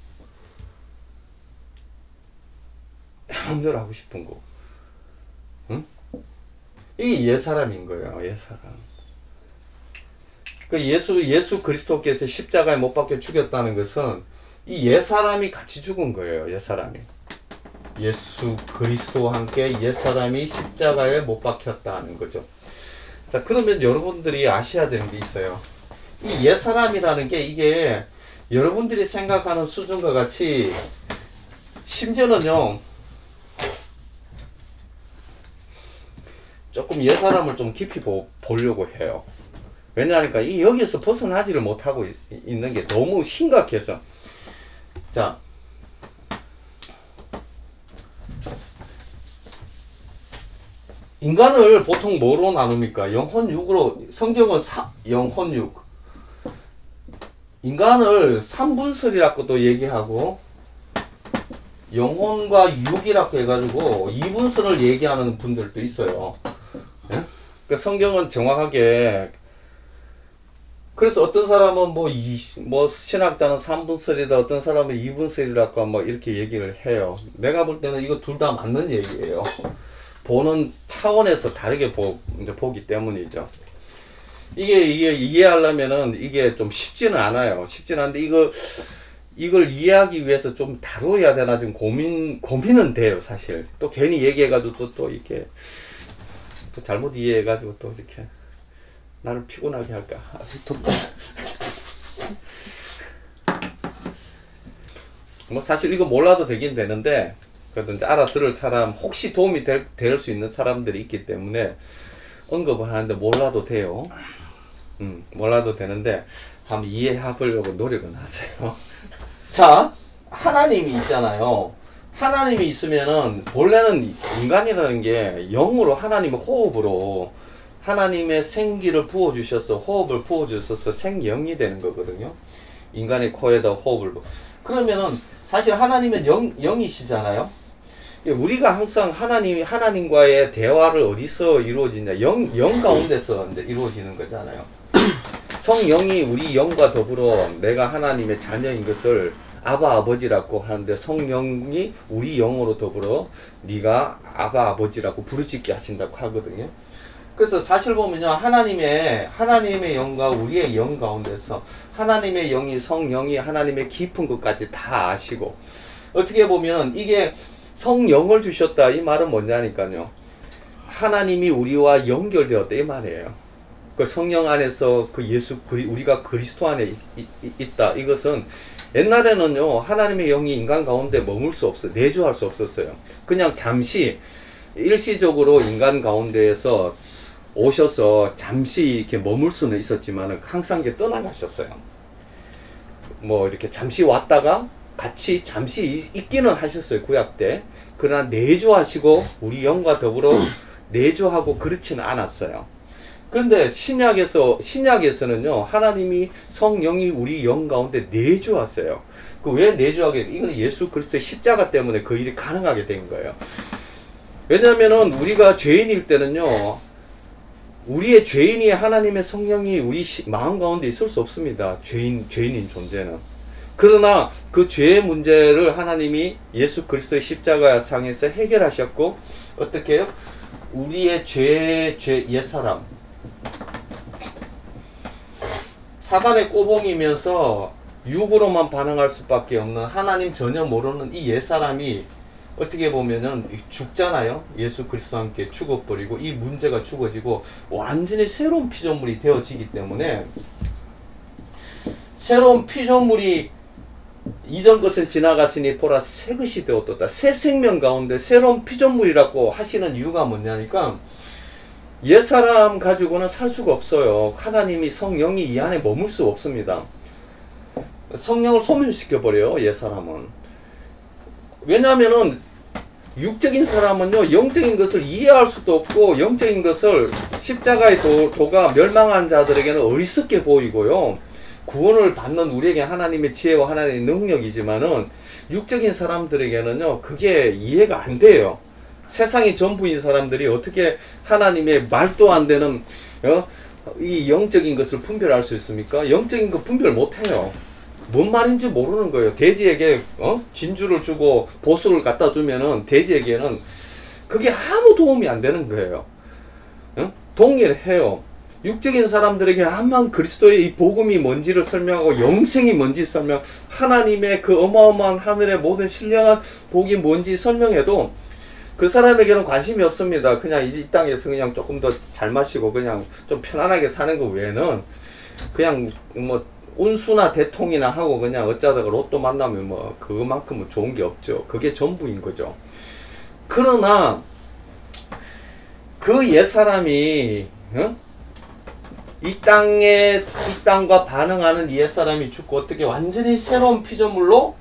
S1: 내 마음대로 하고 싶은 거. 응? 이게 옛사람인 거예요. 옛사람. 그 예수 그리스도께서 십자가에 못 박혀 죽였다는 것은 이 옛사람이 같이 죽은 거예요. 옛사람이. 예수 그리스도와 함께 옛사람이 십자가에 못 박혔다는 거죠. 자, 그러면 여러분들이 아셔야 되는 게 있어요. 이 옛사람이라는 게 이게 여러분들이 생각하는 수준과 같이, 심지어는요, 조금 옛사람을 좀 깊이 보려고 해요. 왜냐하니까 여기서 벗어나지를 못하고 있는 게 너무 심각해서. 자, 인간을 보통 뭐로 나눕니까? 영혼육으로. 성경은 영혼육. 인간을 3분설이라고도 얘기하고 영혼과 육이라고 해가지고 2분설을 얘기하는 분들도 있어요. 예? 그 성경은 정확하게, 그래서 어떤 사람은 뭐 신학자는 3분설이다, 어떤 사람은 2분설이라고 뭐 이렇게 얘기를 해요. 내가 볼 때는 이거 둘 다 맞는 얘기예요. 보는 차원에서 다르게 보기 때문이죠. 이게 이해하려면은 이게 좀 쉽지는 않아요. 쉽지는 않은데 이걸 이해하기 위해서 좀 다루어야 되나 좀 고민은 돼요, 사실. 또 괜히 얘기해가지고 또 이렇게 또 잘못 이해해가지고 또 이렇게 나를 피곤하게 할까. 뭐 사실 이거 몰라도 되긴 되는데, 그래도 이제 알아들을 사람, 혹시 도움이 될 수 있는 사람들이 있기 때문에 언급을 하는데 몰라도 돼요. 몰라도 되는데 한번 이해해보려고 노력은 하세요. 자, 하나님이 있잖아요. 하나님이 있으면은 본래는 인간이라는 게 영으로 하나님의 호흡으로 하나님의 생기를 부어주셔서, 호흡을 부어주셔서 생영이 되는 거거든요. 인간의 코에다 호흡을. 그러면은 사실 하나님은 영이시잖아요. 우리가 항상 하나님과의 대화를 어디서 이루어지냐? 영 가운데서 이제 이루어지는 거잖아요. 성령이 우리 영과 더불어 내가 하나님의 자녀인 것을 아바 아버지라고 하는데, 성령이 우리 영으로 더불어 네가 아바 아버지라고 부르짖게 하신다고 하거든요. 그래서 사실 보면요, 하나님의 영과 우리의 영 가운데서 하나님의 영이, 성령이 하나님의 깊은 것까지 다 아시고, 어떻게 보면 이게 성령을 주셨다, 이 말은 뭐냐니까요, 하나님이 우리와 연결되었다, 이 말이에요. 그 성령 안에서 우리가 그리스도 안에 있다. 이것은 옛날에는요, 하나님의 영이 인간 가운데 머물 수 없어요. 내주할 수 없었어요. 그냥 잠시 일시적으로 인간 가운데에서 오셔서 잠시 이렇게 머물 수는 있었지만 항상 이렇게 떠나가셨어요. 뭐 이렇게 잠시 왔다가 같이 잠시 있기는 하셨어요, 구약 때. 그러나 내주하시고 우리 영과 더불어 내주하고 그렇지는 않았어요. 그런데 신약에서는요, 하나님이 성령이 우리 영 가운데 내주하세요. 그 왜 내주하게? 이건 예수 그리스도의 십자가 때문에 그 일이 가능하게 된 거예요. 왜냐면은 우리가 죄인일 때는요, 우리의 죄인이 하나님의 성령이 우리 마음 가운데 있을 수 없습니다. 죄인인 존재는. 그러나 그 죄의 문제를 하나님이 예수 그리스도의 십자가 상에서 해결하셨고, 어떻게 해요? 우리의 옛사람, 사단의 꼬봉이면서 육으로만 반응할 수밖에 없는 하나님 전혀 모르는 이 옛사람이 어떻게 보면은 죽잖아요. 예수 그리스도와 함께 죽어버리고 이 문제가 죽어지고 완전히 새로운 피조물이 되어지기 때문에 새로운 피조물이 이전 것은 지나갔으니 보라 새 것이 되었도다. 새 생명 가운데 새로운 피조물이라고 하시는 이유가 뭐냐니까 옛사람 가지고는 살 수가 없어요. 하나님이 성령이 이 안에 머물 수 없습니다. 성령을 소멸시켜버려요. 옛사람은. 왜냐하면은 육적인 사람은요 영적인 것을 이해할 수도 없고 영적인 것을 십자가의 도가 멸망한 자들에게는 어리석게 보이고요. 구원을 받는 우리에게 하나님의 지혜와 하나님의 능력이지만은 육적인 사람들에게는요 그게 이해가 안 돼요. 세상이 전부인 사람들이 어떻게 하나님의 말도 안 되는 이 영적인 것을 분별할 수 있습니까? 영적인 거 분별 못해요. 뭔 말인지 모르는 거예요. 돼지에게 진주를 주고 보석을 갖다 주면은 돼지에게는 그게 아무 도움이 안 되는 거예요. 동일해요. 육적인 사람들에게 암만 그리스도의 이 복음이 뭔지를 설명하고 영생이 뭔지 설명, 하나님의 그 어마어마한 하늘의 모든 신령한 복이 뭔지 설명해도 그 사람에게는 관심이 없습니다. 그냥 이 땅에서 그냥 조금 더 잘 마시고 그냥 좀 편안하게 사는 거 외에는 그냥 뭐 운수나 대통이나 하고 그냥 어쩌다가 로또 만나면 뭐 그거만큼은 좋은 게 없죠. 그게 전부인 거죠. 그러나 그 옛사람이 이 땅과 반응하는 옛사람이 죽고 어떻게 완전히 새로운 피조물로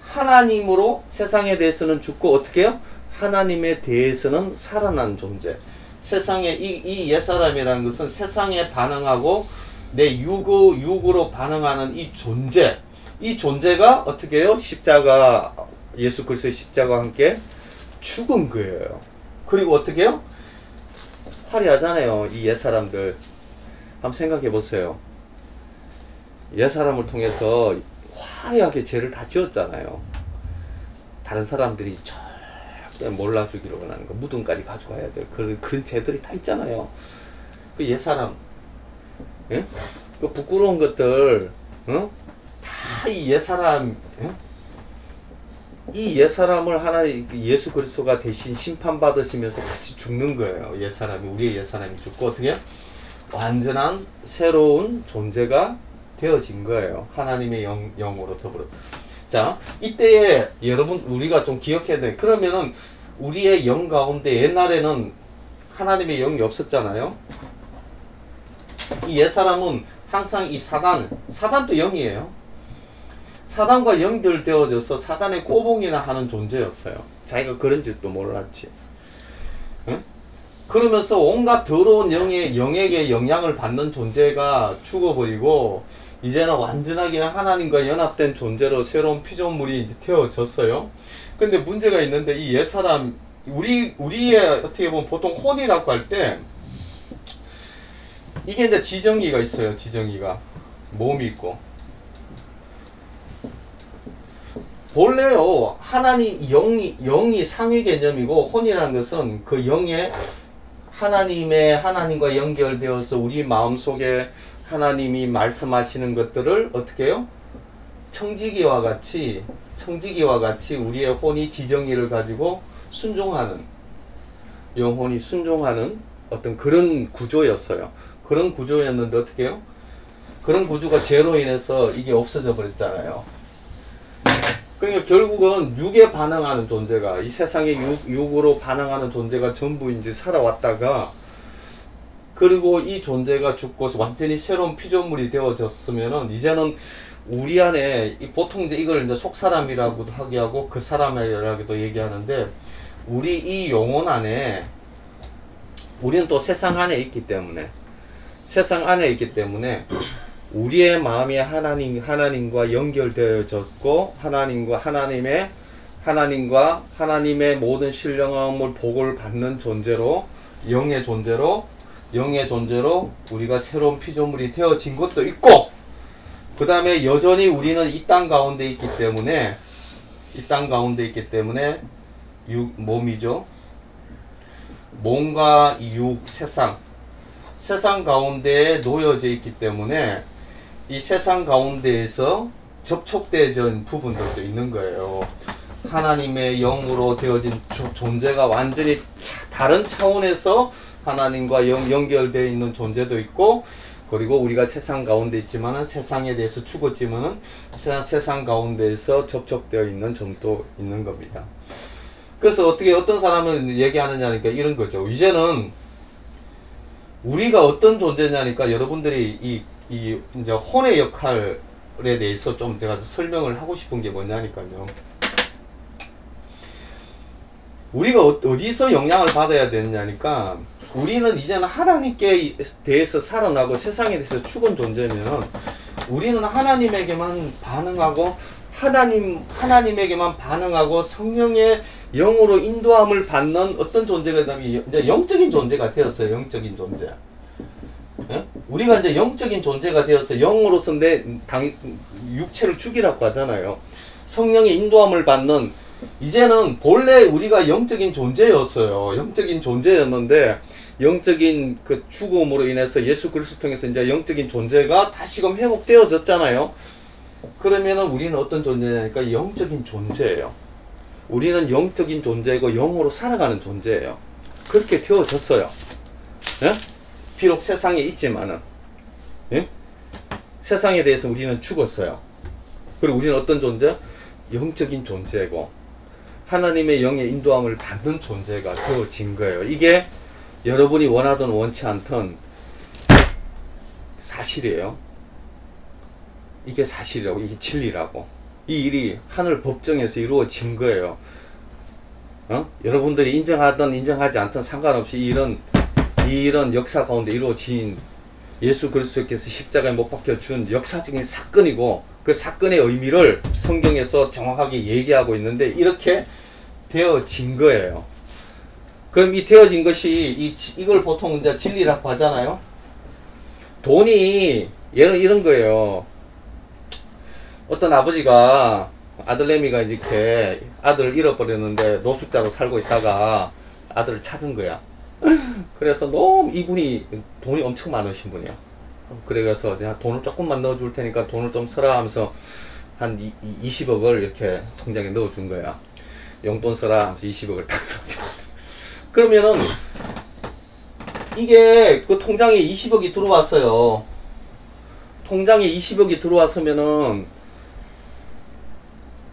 S1: 하나님으로 세상에 대해서는 죽고 어떻게 해요? 하나님에 대해서는 살아난 존재. 세상에 이 옛사람이라는 것은 세상에 반응하고 내 육으로 반응하는 이 존재. 이 존재가 어떻게 해요? 십자가, 예수 그리스도의 십자가와 함께 죽은 거예요. 그리고 어떻게 해요? 화려하잖아요. 이 옛사람들. 한번 생각해 보세요. 옛사람을 통해서 화려하게 죄를 다 지었잖아요. 다른 사람들이 절대 몰라주기로 하는 거, 무덤까지 가져가야 돼요. 그런 죄들이 다 있잖아요. 그 옛사람, 예? 그 부끄러운 것들, 다 이 옛사람, 예? 이 옛사람을 하나님, 예수 그리스도가 대신 심판받으시면서 같이 죽는 거예요. 옛사람이, 우리의 옛사람이 죽고 어떻게 완전한 새로운 존재가 되어진 거예요. 하나님의 영으로 더불어. 자, 이때에 여러분 우리가 좀 기억해야 돼. 그러면은 우리의 영 가운데 옛날에는 하나님의 영이 없었잖아요. 이 옛사람은 항상 이 사단도 영이에요. 사단과 연결되어져서 사단의 꼬봉이나 하는 존재였어요. 자기가 그런 줄도 몰랐지. 응? 그러면서 온갖 더러운 영에게 영향을 받는 존재가 죽어버리고 이제는 완전하게 하나님과 연합된 존재로 새로운 피조물이 되어졌어요. 근데 문제가 있는데 이 옛사람, 우리의 어떻게 보면 보통 혼이라고 할 때 이게 이제 지정의가 있어요. 지정의가 몸이 있고, 본래요 하나님 영이 상위 개념이고, 혼이라는 것은 그 영의 하나님과 연결되어서 우리 마음속에 하나님이 말씀하시는 것들을 어떻게 해요? 청지기와 같이 우리의 혼이 지정의를 가지고 순종하는, 영혼이 순종하는 어떤 그런 구조였어요. 그런 구조였는데 어떻게 해요? 그런 구조가 죄로 인해서 이게 없어져 버렸잖아요. 그러니까 결국은 육에 반응하는 존재가, 이 세상에 육으로 반응하는 존재가 전부인지 살아왔다가, 그리고 이 존재가 죽고 완전히 새로운 피조물이 되어졌으면은 이제는 우리 안에 보통 이걸 이제 속사람이라고도 하고 그 사람이라고도 얘기하는데, 우리 이 영혼 안에 우리는 또 세상 안에 있기 때문에 우리의 마음이 하나님과 연결되어졌고, 하나님의 모든 신령함을 복을 받는 존재로, 영의 존재로 우리가 새로운 피조물이 되어진 것도 있고, 그 다음에 여전히 우리는 이 땅 가운데 있기 때문에 몸이죠. 몸과 육, 세상 가운데에 놓여져 있기 때문에 이 세상 가운데에서 접촉되어진 부분들도 있는 거예요. 하나님의 영으로 되어진 존재가 완전히 다른 차원에서 하나님과 연결되어 있는 존재도 있고, 그리고 우리가 세상 가운데 있지만은 세상에 대해서 죽었지만은 세상 가운데에서 접촉되어 있는 점도 있는 겁니다. 그래서 어떤 사람은 얘기하느냐니까 이런 거죠. 이제는 우리가 어떤 존재냐니까 여러분들이 이제 혼의 역할에 대해서 좀 제가 설명을 하고 싶은 게 뭐냐니까요. 우리가 어디서 영향을 받아야 되느냐니까, 우리는 이제는 하나님께 대해서 살아나고 세상에 대해서 죽은 존재면 우리는 하나님에게만 반응하고 하나님에게만 반응하고 성령의 영으로 인도함을 받는 어떤 존재가 되면 이제 영적인 존재가 되었어요. 영적인 존재. 예? 우리가 이제 영적인 존재가 되어서 영으로서 내 육체를 죽이라고 하잖아요. 성령의 인도함을 받는, 이제는 본래 우리가 영적인 존재였어요. 영적인 존재였는데 영적인 그 죽음으로 인해서 예수 그리스도 통해서 이제 영적인 존재가 다시금 회복되어졌잖아요. 그러면은 우리는 어떤 존재냐니까 영적인 존재예요. 우리는 영적인 존재이고 영으로 살아가는 존재예요. 그렇게 되어졌어요. 예? 비록 세상에 있지만은, 예? 세상에 대해서 우리는 죽었어요. 그리고 우리는 어떤 존재? 영적인 존재고 하나님의 영의 인도함을 받는 존재가 되어진 거예요. 이게 여러분이 원하든 원치 않든 사실이에요. 이게 사실이라고, 이게 진리라고. 이 일이 하늘 법정에서 이루어진 거예요. 여러분들이 인정하든 인정하지 않든 상관없이 이 일은 역사 가운데 이루어진 예수 그리스도께서 십자가에 못 박혀 준 역사적인 사건이고, 그 사건의 의미를 성경에서 정확하게 얘기하고 있는데 이렇게 되어진 거예요. 그럼 이 되어진 것이 이걸 보통 이제 진리라고 하잖아요. 돈이 이런 거예요. 어떤 아버지가 아들내미가 이렇게 아들을 잃어버렸는데 노숙자로 살고 있다가 아들을 찾은 거야. 그래서 너무 이분이 돈이 엄청 많으신 분이야. 그래서 내가 돈을 조금만 넣어줄 테니까 돈을 좀 써라 하면서 한 20억을 이렇게 통장에 넣어준 거야. 용돈 써라 하면서 20억을 딱 써줘. 그러면은 이게 그 통장에 20억이 들어왔어요. 통장에 20억이 들어왔으면은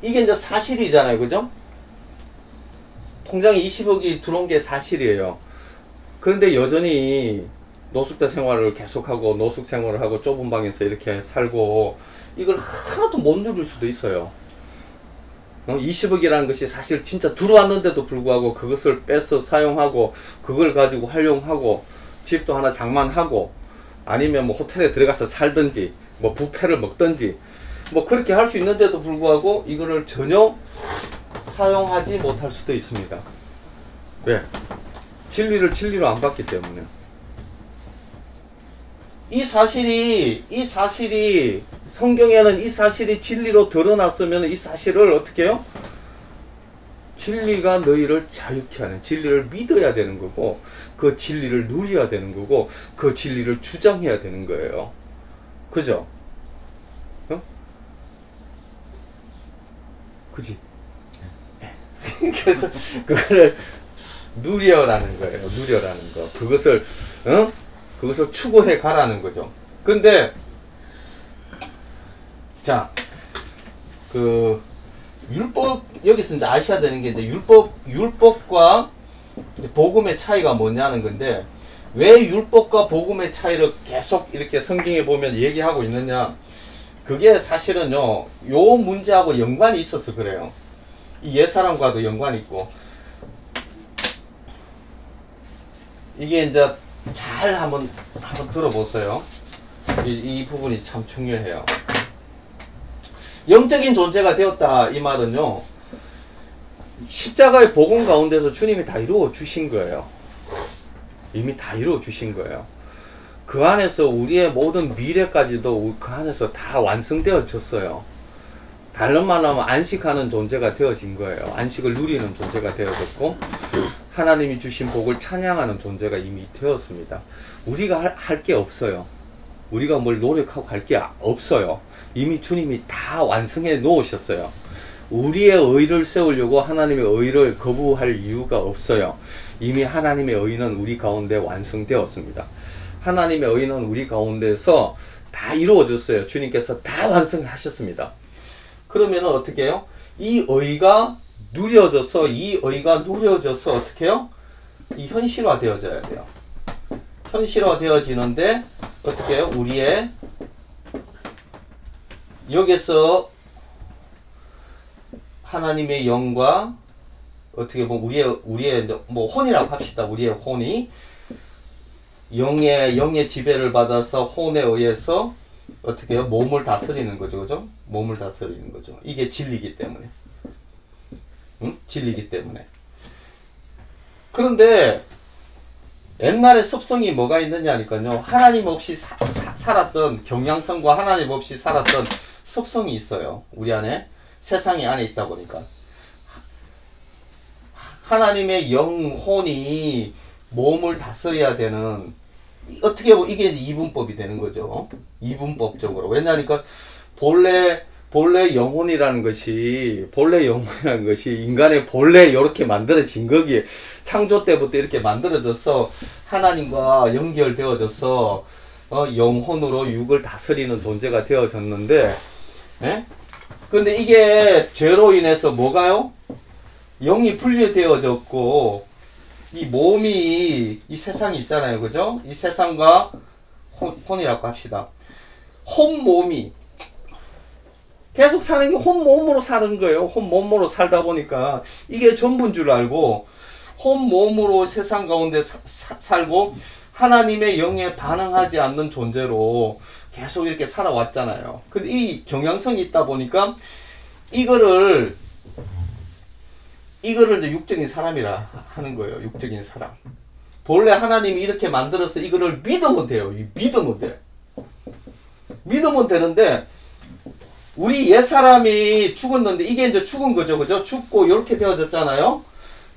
S1: 이게 이제 사실이잖아요. 그죠? 통장에 20억이 들어온 게 사실이에요. 그런데 여전히 노숙자 생활을 계속하고 노숙 생활을 하고 좁은 방에서 이렇게 살고 이걸 하나도 못 누릴 수도 있어요. 20억이라는 것이 사실 진짜 들어왔는데도 불구하고 그것을 뺏어 사용하고 그걸 가지고 활용하고 집도 하나 장만하고 아니면 뭐 호텔에 들어가서 살든지 뭐 뷔페를 먹든지 뭐 그렇게 할 수 있는데도 불구하고 이거를 전혀 사용하지 못할 수도 있습니다. 왜? 진리를 진리로 안 받기 때문에. 이 사실이 성경에는 이 사실이 진리로 드러났으면 이 사실을 어떻게 해요? 진리가 너희를 자유케 하는, 진리를 믿어야 되는 거고 그 진리를 누려야 되는 거고 그 진리를 주장해야 되는 거예요. 그죠? 어? 그지? 그래서 그거를 누려라는 거예요. 누려라는 거. 그것을 그것을 추구해 가라는 거죠. 근데 자, 그 율법, 여기서 이제 아셔야 되는 게 이제 율법과 이제 복음의 차이가 뭐냐는 건데, 왜 율법과 복음의 차이를 계속 이렇게 성경에 보면 얘기하고 있느냐? 그게 사실은요, 요 문제하고 연관이 있어서 그래요. 이 옛사람과도 연관이 있고, 이게 이제 잘 한번 들어보세요. 이 부분이 참 중요해요. 영적인 존재가 되었다 이 말은요, 십자가의 복음 가운데서 주님이 다 이루어 주신 거예요. 이미 다 이루어 주신 거예요. 그 안에서 우리의 모든 미래까지도 그 안에서 다 완성되어졌어요. 다른 말로 하면 안식하는 존재가 되어진 거예요. 안식을 누리는 존재가 되어졌고 하나님이 주신 복을 찬양하는 존재가 이미 되었습니다. 우리가 할 게 없어요. 우리가 뭘 노력하고 할 게 없어요. 이미 주님이 다 완성해 놓으셨어요. 우리의 의를 세우려고 하나님의 의를 거부할 이유가 없어요. 이미 하나님의 의는 우리 가운데 완성되었습니다. 하나님의 의는 우리 가운데서 다 이루어졌어요. 주님께서 다 완성하셨습니다. 그러면 어떻게 해요? 이 의가 누려져서 어떻게 해요? 이 현실화 되어져야 돼요. 현실화 되어지는데 어떻게 해요? 우리의 여기서 하나님의 영과 어떻게 보면 우리의 뭐 혼이라고 합시다. 우리의 혼이 영의 지배를 받아서 혼에 의해서 어떻게 해요? 몸을 다스리는 거죠. 그죠? 몸을 다스리는 거죠. 이게 진리이기 때문에. 응? 진리이기 때문에. 그런데 옛날에 습성이 뭐가 있느냐니까요. 하나님 없이 살았던 경향성과 하나님 없이 살았던 습성이 있어요. 우리 안에. 세상이 안에 있다 보니까. 하나님의 영혼이 몸을 다스려야 되는, 어떻게 보면 이게 이분법이 되는 거죠. 이분법적으로. 왜냐하니까 본래 영혼이라는 것이 인간의 본래 이렇게 만들어진 거기에, 창조 때부터 이렇게 만들어져서 하나님과 연결되어져서 영혼으로 육을 다스리는 존재가 되어졌는데, 예? 근데 이게 죄로 인해서 뭐가요? 영이 분리되어졌고, 이 몸이, 이 세상이 있잖아요. 그죠? 이 세상과 혼이라고 합시다. 혼몸이 계속 사는 게 혼몸으로 사는 거예요. 혼몸으로 살다 보니까 이게 전부인 줄 알고 혼몸으로 세상 가운데 살고 하나님의 영에 반응하지 않는 존재로 계속 이렇게 살아왔잖아요. 근데 이 경향성이 있다 보니까 이거를 이제 육적인 사람이라 하는 거예요. 육적인 사람. 본래 하나님이 이렇게 만들어서 이거를 믿으면 돼요. 믿으면 돼. 믿으면 되는데, 우리 옛사람이 죽었는데, 이게 이제 죽은 거죠. 그죠? 죽고 이렇게 되어졌잖아요.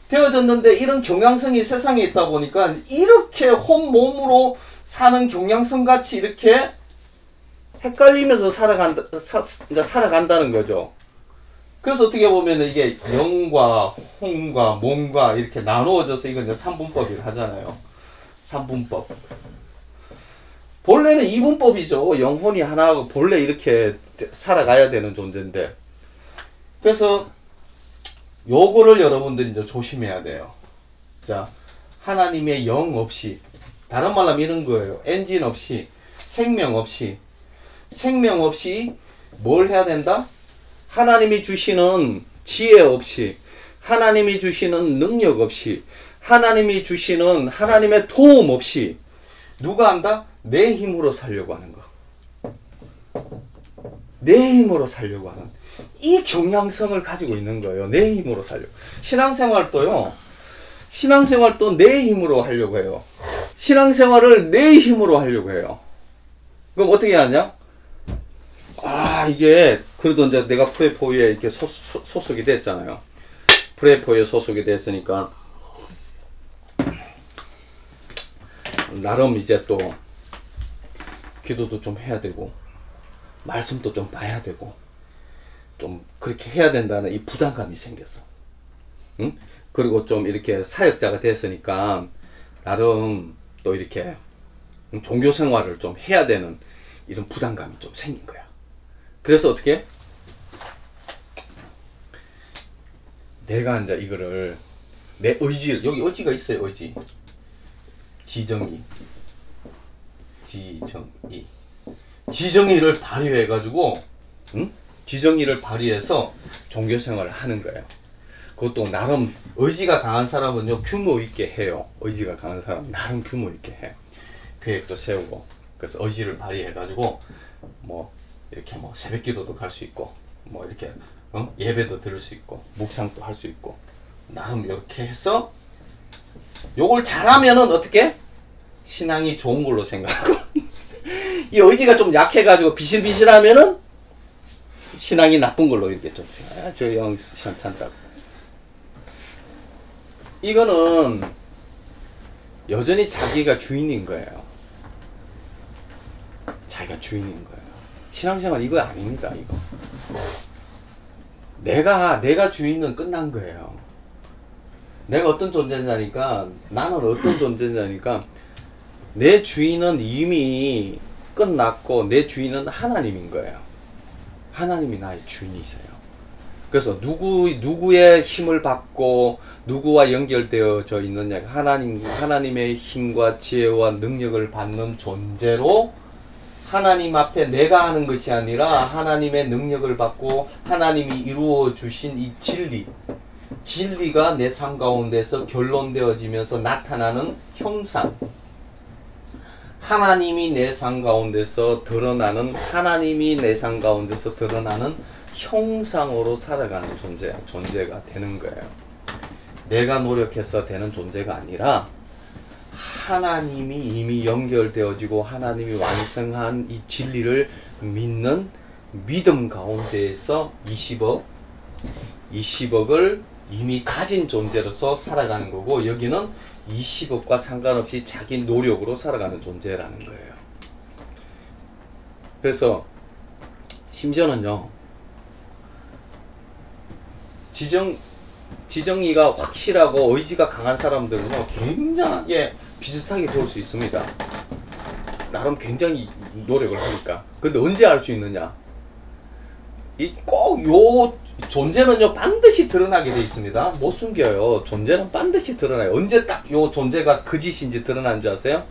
S1: 되어졌는데, 이런 경향성이 세상에 있다 보니까, 이렇게 혼몸으로 사는 경향성 같이 이렇게 헷갈리면서 살아간다는 거죠. 그래서 어떻게 보면 이게 영과 혼과 몸과 이렇게 나누어져서 이건 이제 삼분법이라 하잖아요. 삼분법. 본래는 이분법이죠. 영혼이 하나하고 본래 이렇게 살아가야 되는 존재인데. 그래서 요거를 여러분들이 이제 조심해야 돼요. 자, 하나님의 영 없이, 다른 말로 하면 이런 거예요. 엔진 없이, 생명 없이 뭘 해야 된다? 하나님이 주시는 지혜 없이, 하나님이 주시는 능력 없이, 하나님이 주시는 하나님의 도움 없이 누가 한다? 내 힘으로 살려고 하는 거. 내 힘으로 살려고 하는 이 경향성을 가지고 있는 거예요. 내 힘으로 살려고. 신앙생활도 내 힘으로 하려고 해요. 신앙생활을 내 힘으로 하려고 해요. 그럼 어떻게 하냐? 이게 그래도 이제 내가 프레포에 이렇게 소속이 됐잖아요. 프레포에 소속이 됐으니까 나름 이제 또 기도도 좀 해야 되고 말씀도 좀 봐야 되고 좀 그렇게 해야 된다는 이 부담감이 생겼어. 응? 그리고 좀 이렇게 사역자가 됐으니까 나름 또 이렇게 종교 생활을 좀 해야 되는 이런 부담감이 좀 생긴 거야. 그래서 어떻게? 내가 이제 이거를 내 의지를, 여기 의지가 있어요. 의지. 지정의를 발휘해 가지고, 지정의를 발휘해서 종교 생활을 하는 거예요. 그것도 나름 의지가 강한 사람은요 규모 있게 해요. 의지가 강한 사람은 나름 규모 있게 해. 계획도 세우고. 그래서 의지를 발휘해 가지고 뭐 이렇게 뭐 새벽기도도 갈 수 있고, 뭐 이렇게 예배도 들을 수 있고, 묵상도 할 수 있고, 나름 이렇게 해서 요걸 잘하면은 어떻게? 신앙이 좋은 걸로 생각하고 이 의지가 좀 약해가지고 비실비실하면은 신앙이 나쁜 걸로 이렇게 좀 생각해. 저 영 시원찮다고. 이거는 여전히 자기가 주인인 거예요. 자기가 주인인 거예요. 신앙생활 이거 아닙니다. 이거. 내가 주인은 끝난 거예요. 내가 어떤 존재냐니까, 나는 어떤 존재냐니까, 내 주인은 이미 끝났고 내 주인은 하나님인 거예요. 하나님이 나의 주인이세요. 그래서 누구의 힘을 받고 누구와 연결되어져 있느냐, 하나님의 힘과 지혜와 능력을 받는 존재로, 하나님 앞에 내가 하는 것이 아니라 하나님의 능력을 받고 하나님이 이루어 주신 이 진리가 내 삶 가운데서 결론되어지면서 나타나는 형상, 하나님이 내 삶 가운데서 드러나는, 하나님이 내 삶 가운데서 드러나는 형상으로 살아가는 존재가 되는 거예요. 내가 노력해서 되는 존재가 아니라 하나님이 이미 연결되어지고 하나님이 완성한 이 진리를 믿는 믿음 가운데에서 20억을 이미 가진 존재로서 살아가는 거고, 여기는 20억과 상관없이 자기 노력으로 살아가는 존재라는 거예요. 그래서 심지어는요, 지정의가 확실하고 의지가 강한 사람들은요, 굉장하게 비슷하게 배울 수 있습니다. 나름 굉장히 노력을 하니까. 근데 언제 알 수 있느냐? 꼭 요 존재는요, 반드시 드러나게 돼 있습니다. 못 숨겨요. 존재는 반드시 드러나요. 언제 딱 요 존재가 거짓인지 드러나는 줄 아세요?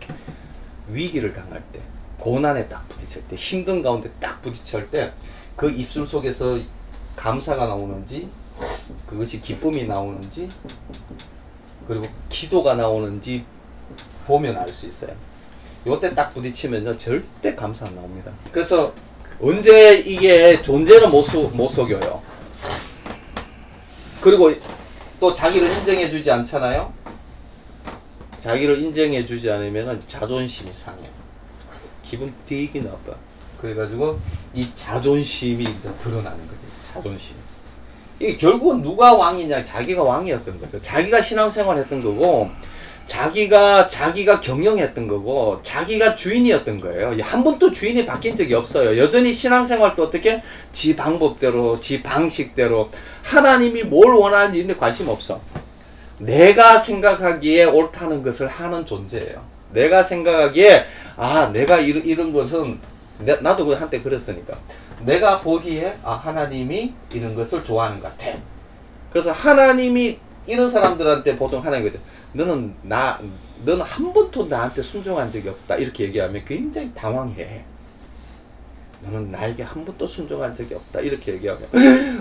S1: 위기를 당할 때, 고난에 딱 부딪힐 때, 힘든 가운데 딱 부딪힐 때, 그 입술 속에서 감사가 나오는지, 그것이 기쁨이 나오는지, 그리고 기도가 나오는지 보면 알 수 있어요. 요때 딱 부딪히면요, 절대 감사 안 나옵니다. 그래서 언제 이게 존재는 못 속여요. 그리고 또 자기를 인정해 주지 않잖아요. 자기를 인정해 주지 않으면 자존심이 상해요. 기분 되게 나빠. 그래가지고 이 자존심이 이제 드러나는 거죠. 자존심. 이게 결국은 누가 왕이냐? 자기가 왕이었던 거죠. 자기가 신앙생활 했던 거고, 자기가 경영했던 거고, 자기가 주인이었던 거예요. 한 번도 주인이 바뀐 적이 없어요. 여전히 신앙생활도 어떻게? 지 방법대로, 지 방식대로, 하나님이 뭘 원하는지 관심 없어. 내가 생각하기에 옳다는 것을 하는 존재예요. 내가 생각하기에, 내가 이런 것은, 나도 한때 그랬으니까. 내가 보기에, 하나님이 이런 것을 좋아하는 것 같아. 그래서 하나님이 이런 사람들한테 보통 하나님 거죠. 너는 한 번도 나한테 순종한 적이 없다. 이렇게 얘기하면 굉장히 당황해. 너는 나에게 한 번도 순종한 적이 없다. 이렇게 얘기하면,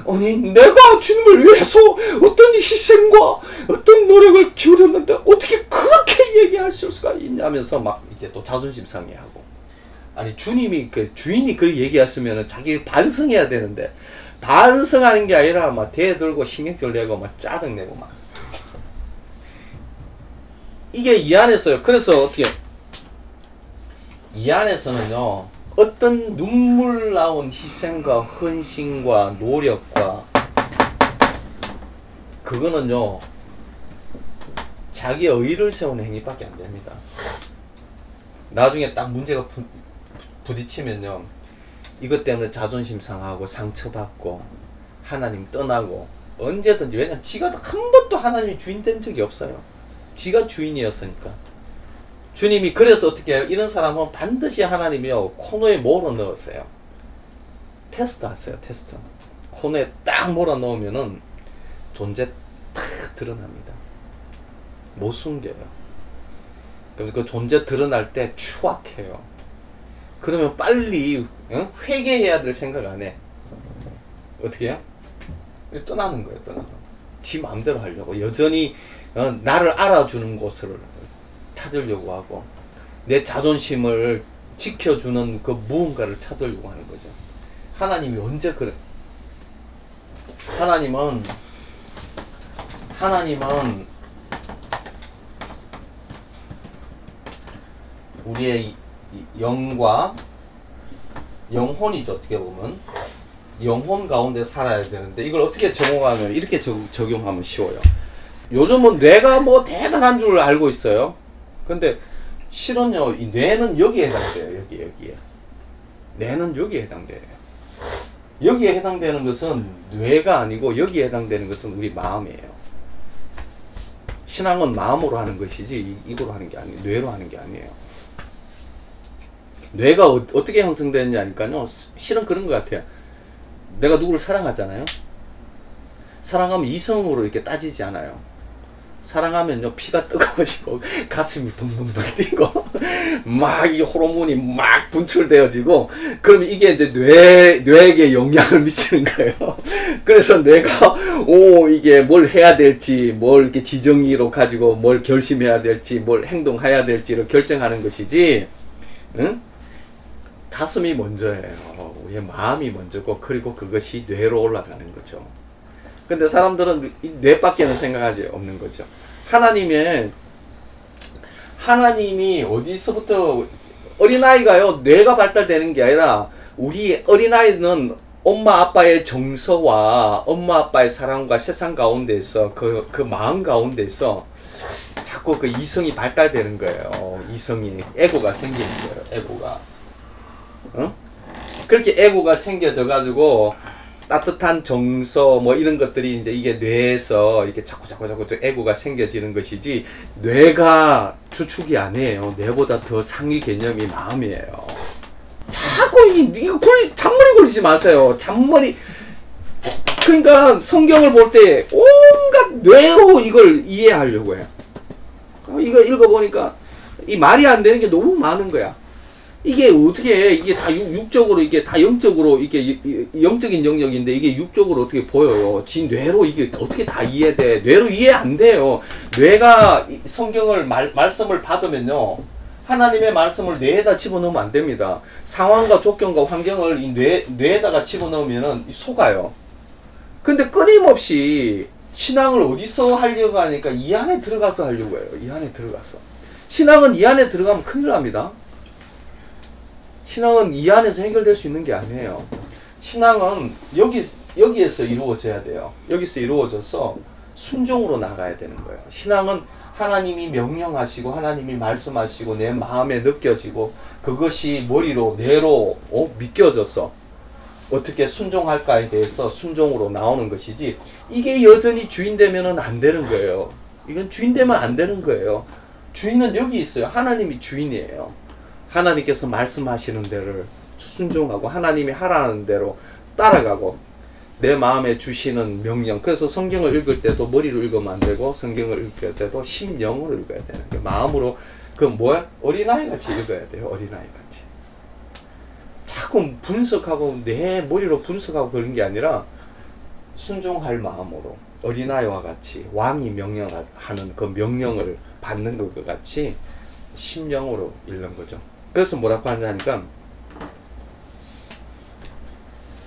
S1: 아니, 내가 주님을 위해서 어떤 희생과 어떤 노력을 기울였는데 어떻게 그렇게 얘기할 수가 있냐면서 막 이렇게 또 자존심 상해하고. 아니, 주님이, 주인이 그 얘기했으면 자기 반성해야 되는데, 반성하는 게 아니라 막 대들고 신경질 내고 막 짜증내고 막. 이게 이 안에서요. 그래서 어떻게, 이 안에서는요, 어떤 눈물 나온 희생과 헌신과 노력과, 그거는요, 자기의 의를 세우는 행위밖에 안 됩니다. 나중에 딱 문제가 부딪히면요, 이것 때문에 자존심 상하고 상처받고 하나님 떠나고 언제든지, 왜냐면 지가 한 번도 하나님 주인 된 적이 없어요. 지가 주인이었으니까. 주님이 그래서 어떻게 해요? 이런 사람은 반드시 하나님이요, 코너에 몰아 넣었어요. 테스트 하세요. 테스트. 코너에 딱 몰아 넣으면은 존재 탁 드러납니다. 못 숨겨요. 그래서 그 존재 드러날 때 추악해요. 그러면 빨리 회개해야 될 생각 안 해. 어떻게 해요? 떠나는 거예요. 떠나서 지 마음대로 하려고, 여전히 나를 알아주는 곳을 찾으려고 하고, 내 자존심을 지켜주는 그 무언가를 찾으려고 하는 거죠. 하나님이 언제 그래? 하나님은 우리의 영과 영혼이죠. 어떻게 보면 영혼 가운데 살아야 되는데, 이걸 어떻게 적용하면, 이렇게 적용하면 쉬워요. 요즘은 뇌가 뭐 대단한 줄 알고 있어요. 근데 실은요, 이 뇌는 여기에 해당돼요. 여기에. 뇌는 여기에 해당돼요. 여기에 해당되는 것은 뇌가 아니고 여기에 해당되는 것은 우리 마음이에요. 신앙은 마음으로 하는 것이지 이거로 하는 게 아니에요. 뇌로 하는 게 아니에요. 뇌가 어떻게 형성되느냐니까요. 실은 그런 것 같아요. 내가 누구를 사랑하잖아요. 사랑하면 이성으로 이렇게 따지지 않아요. 사랑하면요, 피가 뜨거워지고 가슴이 붕붕붕 뛰고 막 이 호르몬이 막 분출되어지고, 그러면 이게 이제 뇌에게 영향을 미치는 거예요. 그래서 뇌가 이게 뭘 해야 될지, 뭘 이렇게 지정의로 가지고 뭘 결심해야 될지, 뭘 행동해야 될지를 결정하는 것이지, 응? 가슴이 먼저예요. 우리의 마음이 먼저고, 그리고 그것이 뇌로 올라가는 거죠. 근데 사람들은 이 뇌밖에는 생각하지 없는 거죠. 하나님이 어디서부터, 어린아이가요, 뇌가 발달되는 게 아니라, 우리 어린아이는 엄마 아빠의 정서와 엄마 아빠의 사랑과 세상 가운데서 그 마음 가운데서 자꾸 그 이성이 발달되는 거예요. 이성이, 에고가 생기는 거예요. 에고가. 어? 그렇게 에고가 생겨져 가지고 따뜻한 정서 뭐 이런 것들이 이제 이게 뇌에서 이렇게 자꾸 에고가 생겨지는 것이지, 뇌가 주축이 아니에요. 뇌보다 더 상위 개념이 마음이에요. 자꾸 이거 잔머리 굴리지 마세요. 잔머리. 그러니까 성경을 볼 때 온갖 뇌로 이걸 이해하려고 해요. 이거 읽어보니까 이 말이 안 되는 게 너무 많은 거야. 이게 어떻게, 이게 다 육적으로, 이게 다 영적으로, 이게 영적인 영역인데 이게 육적으로 어떻게 보여요? 지 뇌로 이게 어떻게 다 이해돼? 뇌로 이해 안 돼요. 뇌가 성경을 말씀을 받으면요, 하나님의 말씀을 뇌에다 집어넣으면 안 됩니다. 상황과 조건과 환경을 이 뇌에다가 집어넣으면은 속아요. 근데 끊임없이 신앙을 어디서 하려고 하니까 이 안에 들어가서 하려고 해요. 이 안에 들어가서. 신앙은 이 안에 들어가면 큰일 납니다. 신앙은 이 안에서 해결될 수 있는 게 아니에요. 신앙은 여기에서 이루어져야 돼요. 여기서 이루어져서 순종으로 나가야 되는 거예요. 신앙은 하나님이 명령하시고 하나님이 말씀하시고 내 마음에 느껴지고 그것이 머리로 뇌로 믿겨져서 어떻게 순종할까에 대해서 순종으로 나오는 것이지, 이게 여전히 주인 되면은 안 되는 거예요. 이건 주인 되면 안 되는 거예요. 주인은 여기 있어요. 하나님이 주인이에요. 하나님께서 말씀하시는 대로 순종하고 하나님이 하라는 대로 따라가고 내 마음에 주시는 명령. 그래서 성경을 읽을 때도 머리로 읽으면 안 되고 성경을 읽을 때도 심령으로 읽어야 되는 거예요. 마음으로. 그 뭐야? 어린아이 같이 읽어야 돼요. 어린아이 같이. 자꾸 분석하고 내 머리로 분석하고 그런 게 아니라 순종할 마음으로 어린아이와 같이 왕이 명령하는 그 명령을 받는 것과 같이 심령으로 읽는 거죠. 그래서 뭐라고 하냐니까,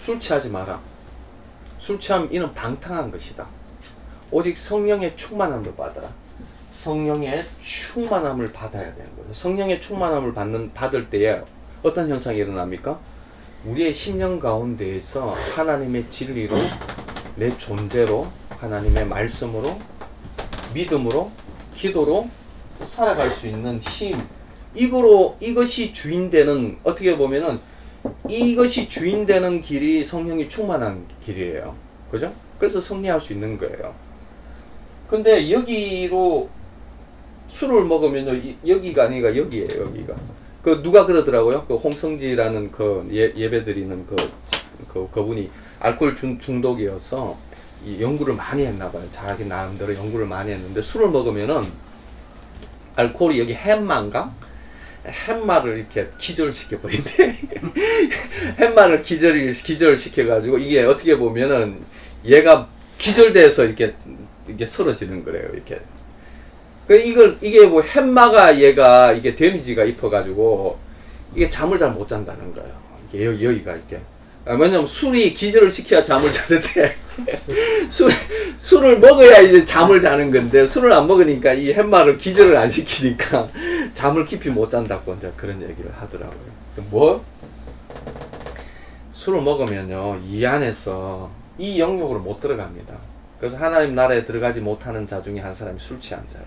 S1: 술 취하지 마라. 술 취하면 이는 방탕한 것이다. 오직 성령의 충만함을 받아라. 성령의 충만함을 받아야 되는 거죠. 성령의 충만함을 받을 때에 어떤 현상이 일어납니까? 우리의 심령 가운데에서 하나님의 진리로, 내 존재로, 하나님의 말씀으로, 믿음으로, 기도로 살아갈 수 있는 힘, 이것이 주인되는, 어떻게 보면은 이것이 주인되는 길이 성령이 충만한 길이에요. 그죠? 그래서 승리할 수 있는 거예요. 근데 여기로 술을 먹으면요, 여기가 아니라 여기에요. 여기가. 그 누가 그러더라고요. 그 홍성지라는 그 예배드리는 그분이 알코올 중독이어서 이 연구를 많이 했나 봐요. 자기 나름대로 연구를 많이 했는데, 술을 먹으면은 알코올이 여기 햄마를 이렇게 기절시켜 버린대. 햄마를 기절시켜 가지고 이게 어떻게 보면은 얘가 기절돼서 이게 쓰러지는 거래요. 이렇게. 이게 뭐 햄마가 얘가 이게 데미지가 입혀 가지고 이게 잠을 잘 못 잔다는 거예요. 이게 여기가 이렇게. 왜냐면 술이 기절을 시켜야 잠을 자는데 술을 먹어야 이제 잠을 자는 건데, 술을 안 먹으니까 이 햄마를 기절을 안 시키니까 잠을 깊이 못 잔다고 이제 그런 얘기를 하더라고요. 뭐? 술을 먹으면요, 이 안에서 이 영역으로 못 들어갑니다. 그래서 하나님 나라에 들어가지 못하는 자 중에 한 사람이 술 취한 자예요.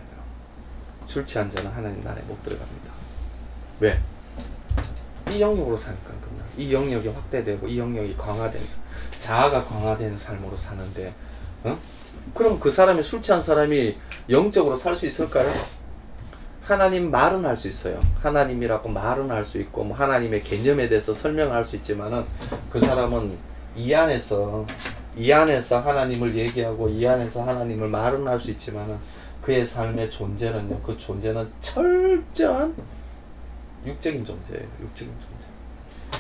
S1: 술 취한 자는 하나님 나라에 못 들어갑니다. 왜? 이 영역으로 사니까. 이 영역이 확대되고 이 영역이 강화된, 자아가 강화된 삶으로 사는데, 그럼 그 사람이, 술 취한 사람이 영적으로 살 수 있을까요? 하나님 말은 할 수 있어요. 하나님이라고 말은 할 수 있고, 뭐 하나님의 개념에 대해서 설명할 수 있지만은, 그 사람은 이 안에서 하나님을 얘기하고, 이 안에서 하나님을 말은 할 수 있지만은, 그의 삶의 존재는요, 그 존재는 철저한 육적인 존재예요. 육적인 존재.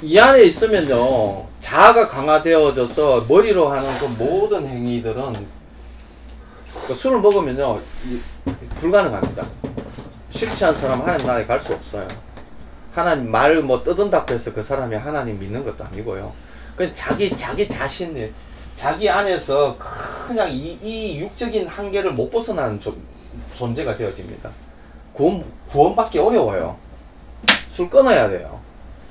S1: 이 안에 있으면요, 자아가 강화되어져서 머리로 하는 그 모든 행위들은, 그 술을 먹으면요, 불가능합니다. 술 취한 사람 하나님 나라에 갈 수 없어요. 하나님 말 뭐 떠든다고 해서 그 사람이 하나님 믿는 것도 아니고요. 그냥 자기 자신이, 자기 안에서 그냥 이 육적인 한계를 못 벗어나는 존재가 되어집니다. 구원받기 어려워요. 술 끊어야 돼요.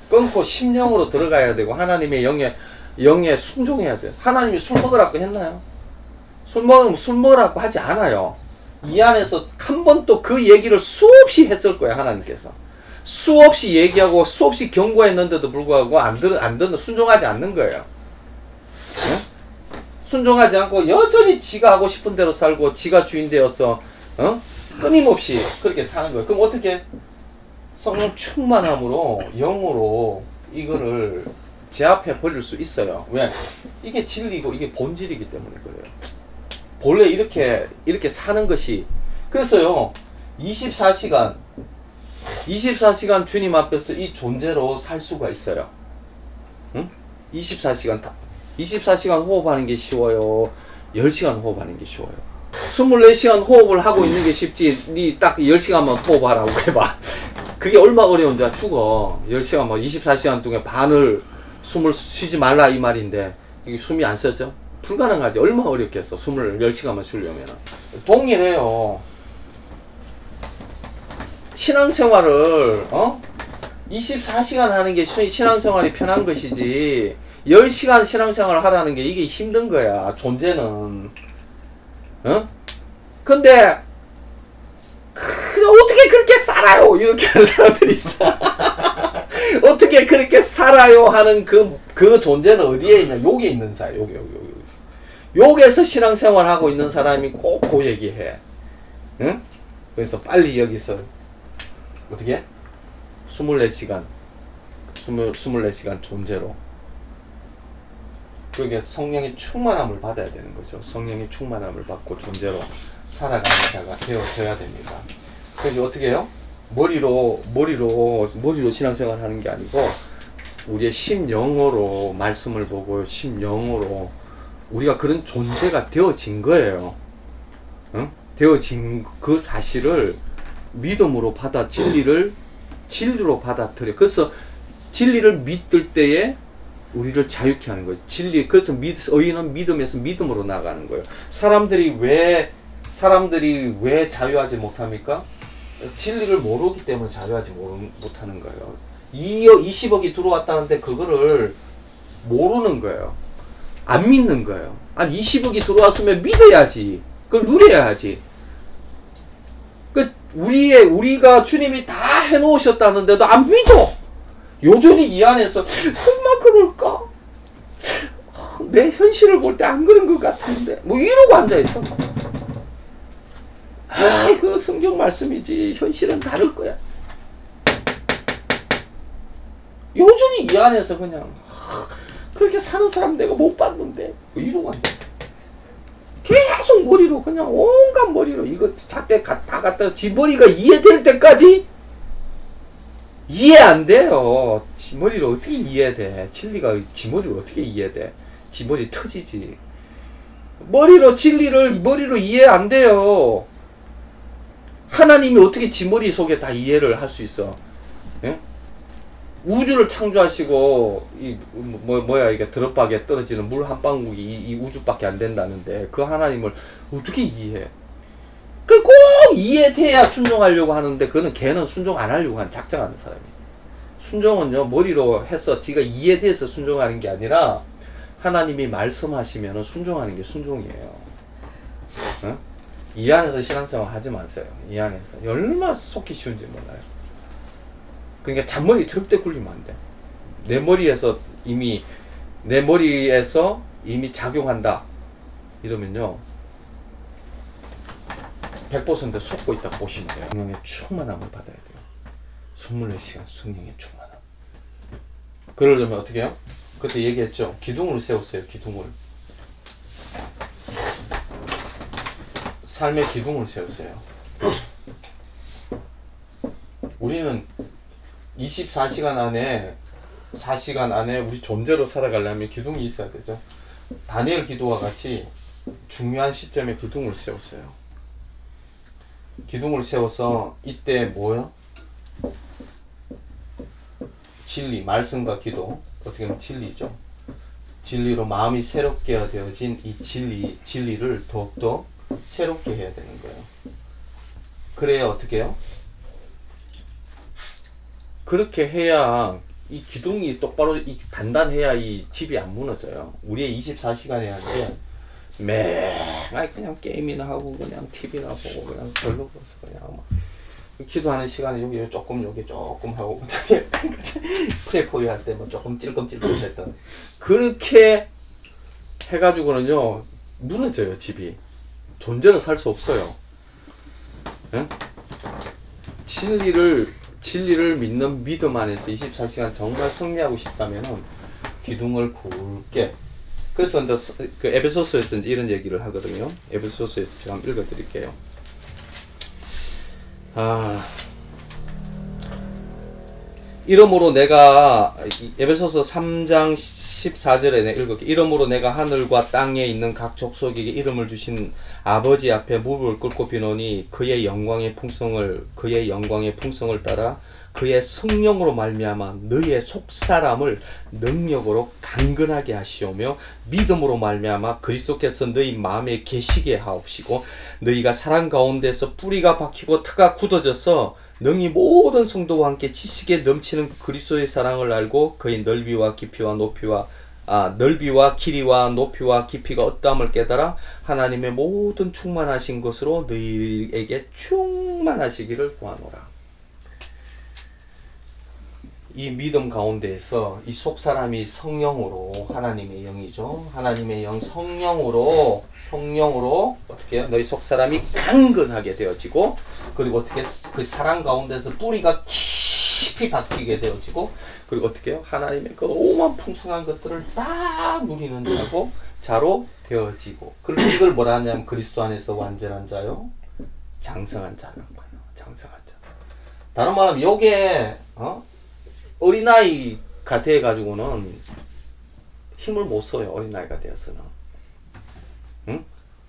S1: 끊고 심령으로 들어가야 되고, 하나님의 영에 순종해야 돼요. 하나님이 술 먹으라고 했나요? 술 먹으라고 하지 않아요. 이 안에서 한 번 또 그 얘기를 수없이 했을 거예요. 하나님께서 수없이 얘기하고 수없이 경고했는데도 불구하고 안 듣는, 순종하지 않는 거예요. 네? 순종하지 않고 여전히 지가 하고 싶은 대로 살고, 지가 주인 되어서 끊임없이 그렇게 사는 거예요. 그럼 어떻게? 성령 충만함으로, 영으로 이거를 제압해 버릴 수 있어요. 왜? 이게 진리고 이게 본질이기 때문에 그래요. 본래 이렇게 사는 것이. 그래서요, 24시간 주님 앞에서 이 존재로 살 수가 있어요. 응? 24시간 호흡하는 게 쉬워요? 10시간 호흡하는 게 쉬워요? 24시간 호흡을 하고 있는 게 쉽지, 니 딱 10시간만 호흡하라고 해봐. 그게 얼마 어려운 줄 죽어. 10시간, 24시간 동안 반을 숨을 쉬지 말라 이 말인데, 이게 숨이 안 쉬어져? 불가능하지. 얼마 어렵겠어. 숨을 10시간만 쉬려면. 동일해요. 신앙생활을 24시간 하는 게 신앙생활이 편한 것이지, 10시간 신앙생활을 하라는 게 이게 힘든 거야. 존재는. 근데 어떻게 그렇게 살아요? 이렇게 하는 사람들이 있어. 어떻게 그렇게 살아요? 하는 그 존재는 어디에 있냐? 여기에 있는 사람. 여기. 여기에서 신앙생활 하고 있는 사람이 꼭 그 얘기해. 응? 그래서 빨리 여기서 어떻게? 24시간 존재로. 그게 성령의 충만함을 받아야 되는 거죠. 성령의 충만함을 받고 존재로 살아가는 자가 되어져야 됩니다. 그래서 어떻게 해요? 머리로 신앙생활 하는 게 아니고, 우리의 심영어로 말씀을 보고, 심영어로 우리가 그런 존재가 되어진 거예요. 응? 되어진 그 사실을 믿음으로 진리로 받아들여. 그래서 진리를 믿을 때에 우리를 자유케 하는 거예요. 그래서 의인은 믿음에서 믿음으로 나가는 거예요. 사람들이 왜 자유하지 못합니까? 진리를 모르기 때문에 자유하지 못하는 거예요. 20억이 들어왔다는데 그거를 모르는 거예요. 안 믿는 거예요. 아니, 20억이 들어왔으면 믿어야지. 그걸 누려야지. 우리가 주님이 다 해놓으셨다는데도 안 믿어. 여전히 이 안에서 설마 그럴까? 내 현실을 볼 때 안 그런 것 같은데, 뭐 이러고 앉아있어. 그 성경 말씀이지 현실은 다를 거야. 여전히 이 안에서 그냥 그렇게 사는 사람 내가 못 봤는데, 뭐 이러고 앉아. 계속 머리로, 그냥 온갖 머리로 이거 잣대 다 갖다 지 머리가 이해될 때까지 이해 안 돼요. 지 머리로 어떻게 이해돼? 진리가 지 머리로 어떻게 이해돼? 지 머리 터지지. 진리를 머리로 이해 안 돼요. 하나님이 어떻게 지 머리 속에 다 이해를 할 수 있어? 예? 우주를 창조하시고, 이게 드럽박에 떨어지는 물 한 방울이 이 우주밖에 안 된다는데, 그 하나님을 어떻게 이해해? 꼭 이해돼야 순종하려고 하는데, 걔는 순종 안 하려고 하는 작정하는 사람이에요. 순종은요, 머리로 해서 지가 이해돼서 순종하는 게 아니라, 하나님이 말씀하시면 순종하는 게 순종이에요. 어? 이 안에서 신앙생활 하지 마세요. 이 안에서. 얼마나 속기 쉬운지 몰라요. 그러니까 잔머리 절대 굴리면 안 돼. 내 머리에서 이미 작용한다 이러면요 100% 속고 있다 보시면 돼요. 성령의 충만함을 받아야 돼요. 24시간 성령의 충만함. 그러려면 어떻게 해요? 그때 얘기했죠. 기둥을 세웠어요. 기둥을. 삶의 기둥을 세웠어요. 우리는 24시간 안에 4시간 안에 우리 존재로 살아가려면 기둥이 있어야 되죠. 다니엘 기도와 같이 중요한 시점에 기둥을 세웠어요. 기둥을 세워서 이때 뭐요? 진리, 말씀과 기도, 어떻게 보면 진리죠. 진리로 마음이 새롭게 되어진 이 진리를 더욱더 새롭게 해야 되는 거예요. 그래야 어떻게 해요? 그렇게 해야 이 기둥이 똑바로 단단해야 이 집이 안 무너져요. 우리의 24시간이라는 게 매일 그냥 게임이나 하고 그냥 TV나 보고 그냥 별로 없어 그냥 막 기도하는 시간에 여기 조금 하고 그다음에 프레포유 할 때 뭐 조금 찔끔찔끔 했던 그렇게 해가지고는요 무너져요. 집이 존재로 살 수 없어요. 예? 진리를 믿는 믿음 안에서 24시간 정말 승리하고 싶다면은 기둥을 굵게. 그래서 이제 그 에베소서에서 이제 이런 얘기를 하거든요. 에베소서에서 제가 한번 읽어드릴게요. 이러므로 내가 에베소서 3장 14절에 읽을게요. 이러므로 내가 하늘과 땅에 있는 각 족속에게 이름을 주신 아버지 앞에 무릎을 꿇고 비노니 그의 영광의 풍성을 따라 그의 성령으로 말미암아 너희의 속사람을 능력으로 강건하게 하시오며 믿음으로 말미암아 그리스도께서 너희 마음에 계시게 하옵시고 너희가 사랑 가운데서 뿌리가 박히고 터가 굳어져서 능히 모든 성도와 함께 지식에 넘치는 그리스도의 사랑을 알고 그의 넓이와 길이와 높이와 깊이가 어떠함을 깨달아 하나님의 모든 충만하신 것으로 너희에게 충만하시기를 구하노라. 이 믿음 가운데에서 이 속사람이 성령으로 하나님의 영이죠. 하나님의 영 성령으로 어떻게 해요? 너희 속사람이 강건하게 되어지고 그리고 어떻게 그 사랑 가운데서 뿌리가 깊이 박히게 되어지고 그리고 어떻게 해요? 하나님의 그 오만 풍성한 것들을 다 누리는 자로 되어지고 그리고 이걸 뭐라 하냐면 그리스도 안에서 완전한 자요 장성한 자라는 거예요. 장성한 자. 다른 말하면 요게 어린아이가 돼가지고는 힘을 못 써요. 어린아이가 되어서는. 응?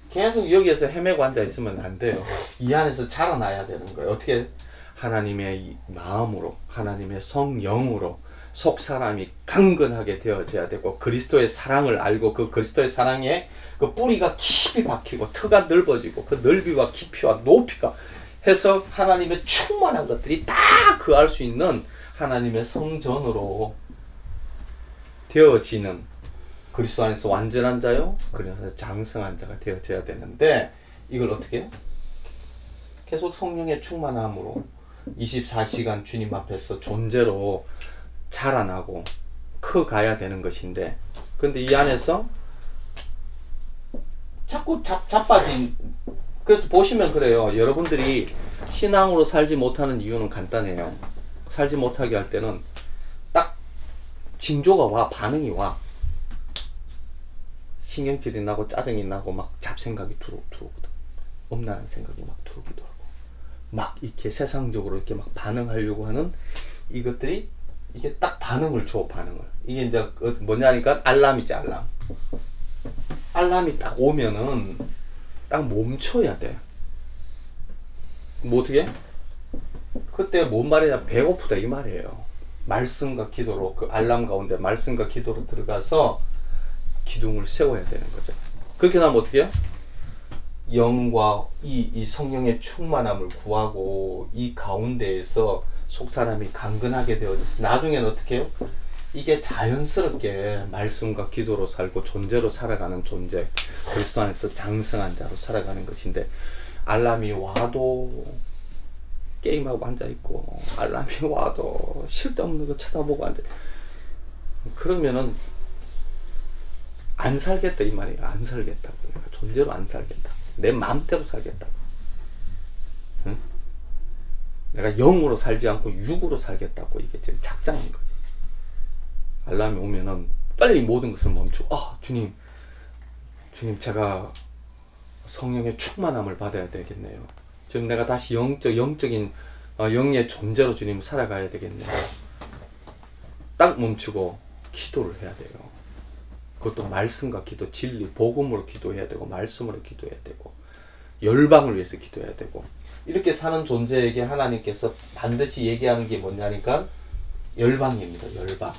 S1: 계속 여기에서 헤매고 앉아있으면 안 돼요. 이 안에서 자라나야 되는 거예요. 어떻게? 하나님의 마음으로, 하나님의 성령으로 속사람이 강건하게 되어져야 되고 그리스도의 사랑을 알고 그 그리스도의 사랑에 그 뿌리가 깊이 박히고 터가 넓어지고 그 넓이와 깊이와 높이가 해서 하나님의 충만한 것들이 다 그할 수 있는 하나님의 성전으로 되어지는 그리스도 안에서 완전한 자요 그래서 장성한 자가 되어져야 되는데 이걸 어떻게 해요? 계속 성령의 충만함으로 24시간 주님 앞에서 존재로 자라나고 커가야 되는 것인데 근데 이 안에서 자꾸 자빠진 그래서 보시면 그래요. 여러분들이 신앙으로 살지 못하는 이유는 간단해요. 살지 못하게 할 때는 딱 징조가 와, 반응이 와. 신경질이 나고 짜증이 나고 막 잡생각이 들어오거든. 엄란한 생각이 막 들어오기도 하고 막 이렇게 세상적으로 이렇게 막 반응하려고 하는 이것들이 이게 딱 반응을 줘. 반응을 이게 이제 뭐냐니까 알람이지. 알람이 딱 오면은 딱 멈춰야 돼. 뭐 어떻게? 그때 뭔 말이냐? 배고프다 이 말이에요. 말씀과 기도로 그 알람 가운데 말씀과 기도로 들어가서 기둥을 세워야 되는 거죠. 그렇게 하면 어떻게 해요? 영과 이 성령의 충만함을 구하고 이 가운데에서 속사람이 강건하게 되어져서 나중에는 어떻게 해요? 이게 자연스럽게 말씀과 기도로 살고 존재로 살아가는 존재 그리스도 안에서 장성한 자로 살아가는 것인데 알람이 와도 게임하고 앉아있고 알람이 와도 쓸데없는 거 쳐다보고 앉아 그러면은 안 살겠다 이 말이에요. 안 살겠다고. 내가 존재로 안 살겠다. 내 마음대로 살겠다. 응? 내가 영으로 살지 않고 육으로 살겠다고. 이게 지금 작정인 거지. 알람이 오면은 빨리 모든 것을 멈추고, 주님 제가 성령의 충만함을 받아야 되겠네요. 지금 내가 다시 영적인 영의 존재로 주님 살아가야 되겠네요. 딱 멈추고 기도를 해야 돼요. 그것도 말씀과 기도, 진리, 복음으로 기도해야 되고, 말씀으로 기도해야 되고, 열방을 위해서 기도해야 되고, 이렇게 사는 존재에게 하나님께서 반드시 얘기하는 게 뭐냐니까 열방입니다. 열방.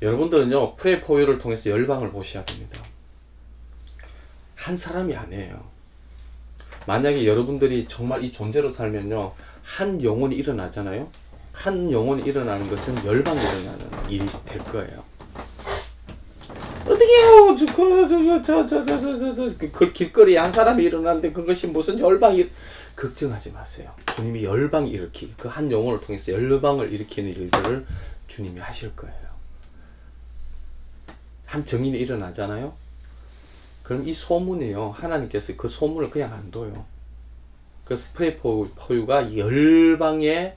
S1: 여러분들은요, 프레이 포유를 통해서 열방을 보셔야 됩니다. 한 사람이 아니에요. 만약에 여러분들이 정말 이 존재로 살면요, 한 영혼이 일어나잖아요. 한 영혼이 일어나는 것은 열방이 일어나는 일이 될 거예요. 어떻게요? 그 길거리에 한 사람이 일어나는데 그것이 무슨 열방이, 걱정하지 마세요. 주님이 열방을 일으키기, 그 한 영혼을 통해서 열방을 일으키는 일들을 주님이 하실 거예요. 한 정인이 일어나잖아요. 그럼 이 소문이요, 하나님께서 그 소문을 그냥 안 둬요. 그래서 프레이 포유가 열방의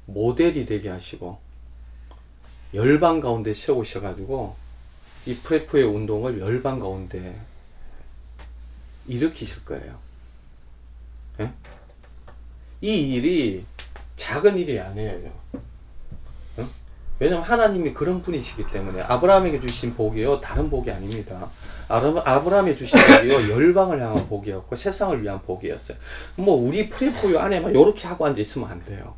S1: 모델이 되게 하시고, 열방 가운데 세우셔가지고 이 프레이 포유 운동을 열방 가운데 일으키실 거예요. 예? 이 일이 작은 일이 아니에요. 왜냐면 하나님이 그런 분이시기 때문에. 아브라함에게 주신 복이요, 다른 복이 아닙니다. 아브라함에 주신 복이요, 열방을 향한 복이었고 세상을 위한 복이었어요. 뭐 우리 프레이 포유 안에만 이렇게 하고 앉아 있으면 안 돼요.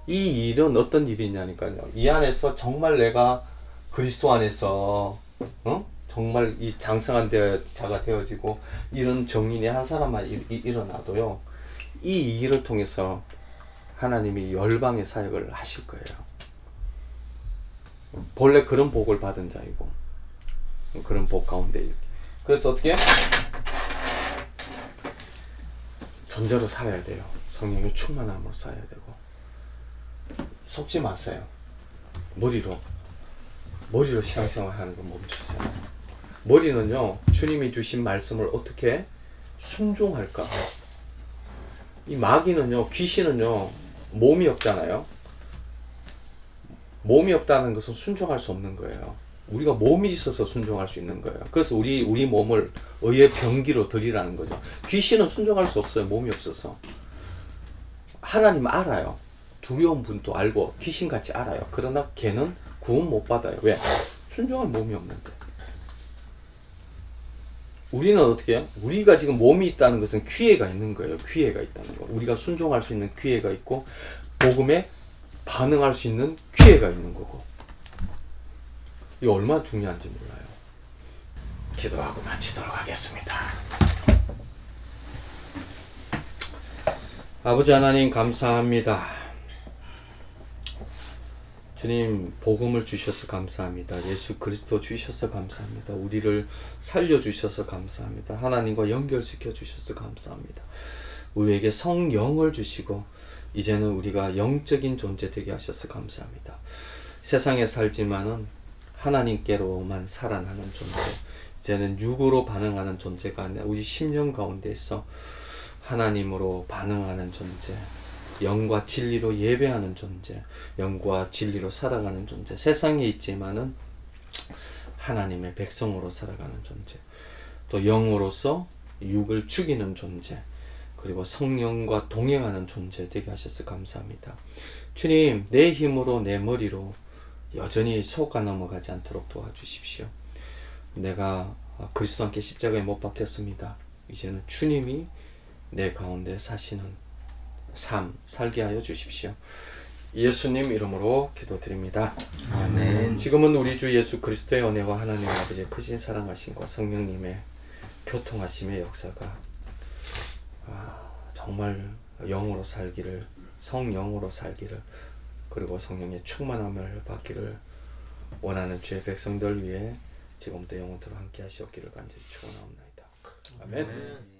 S1: 이 일은 어떤 일이냐니까요. 이 안에서 정말 내가 그리스도 안에서 정말 이 장성한 자가 되어지고, 이런 정인이 한 사람만 일어나도요, 이 일을 통해서 하나님이 열방의 사역을 하실 거예요. 본래 그런 복을 받은 자이고, 그런 복 가운데. 그래서 어떻게? 존재로 살아야 돼요. 성령의 충만함으로 살아야 되고. 속지 마세요. 머리로 신앙생활 하는 거 멈추세요. 머리는요, 주님이 주신 말씀을 어떻게 순종할까? 이 마귀는요, 귀신은요, 몸이 없잖아요. 몸이 없다는 것은 순종할 수 없는 거예요. 우리가 몸이 있어서 순종할 수 있는 거예요. 그래서 우리 몸을 의의 병기로 드리라는 거죠. 귀신은 순종할 수 없어요. 몸이 없어서. 하나님 알아요. 두려운 분도 알고 귀신같이 알아요. 그러나 걔는 구원 못 받아요. 왜? 순종할 몸이 없는데. 우리는 어떻게 해요? 우리가 지금 몸이 있다는 것은 기회가 있는 거예요. 기회가 있다는 거. 우리가 순종할 수 있는 기회가 있고, 복음에 반응할 수 있는 기회가 있는 거고. 이거 얼마나 중요한지 몰라요. 기도하고 마치도록 하겠습니다. 아버지 하나님 감사합니다. 주님, 복음을 주셔서 감사합니다. 예수 그리스도 주셔서 감사합니다. 우리를 살려주셔서 감사합니다. 하나님과 연결시켜 주셔서 감사합니다. 우리에게 성령을 주시고 이제는 우리가 영적인 존재 되게 하셔서 감사합니다. 세상에 살지만은 하나님께로만 살아나는 존재, 이제는 육으로 반응하는 존재가 아니라 우리 심령 가운데에서 하나님으로 반응하는 존재, 영과 진리로 예배하는 존재, 영과 진리로 살아가는 존재, 세상에 있지만은 하나님의 백성으로 살아가는 존재, 또 영으로서 육을 죽이는 존재, 그리고 성령과 동행하는 존재 되게 하셔서 감사합니다. 주님, 내 힘으로 내 머리로 여전히 속아 넘어가지 않도록 도와주십시오. 내가 그리스도 함께 십자가에 못 박혔습니다. 이제는 주님이 내 가운데 사시는 삶 살게 하여 주십시오. 예수님 이름으로 기도드립니다.
S2: 아멘.
S1: 지금은 우리 주 예수 그리스도의 은혜와 하나님 아버지의 크신 사랑하심과 성령님의 교통하심의 역사가 정말 영으로 살기를, 성령으로 살기를, 그리고 성령의 충만함을 받기를 원하는 주의 백성들 위해 지금부터 영원토록 함께 하시옵기를 간절히 축원하옵나이다. 아멘.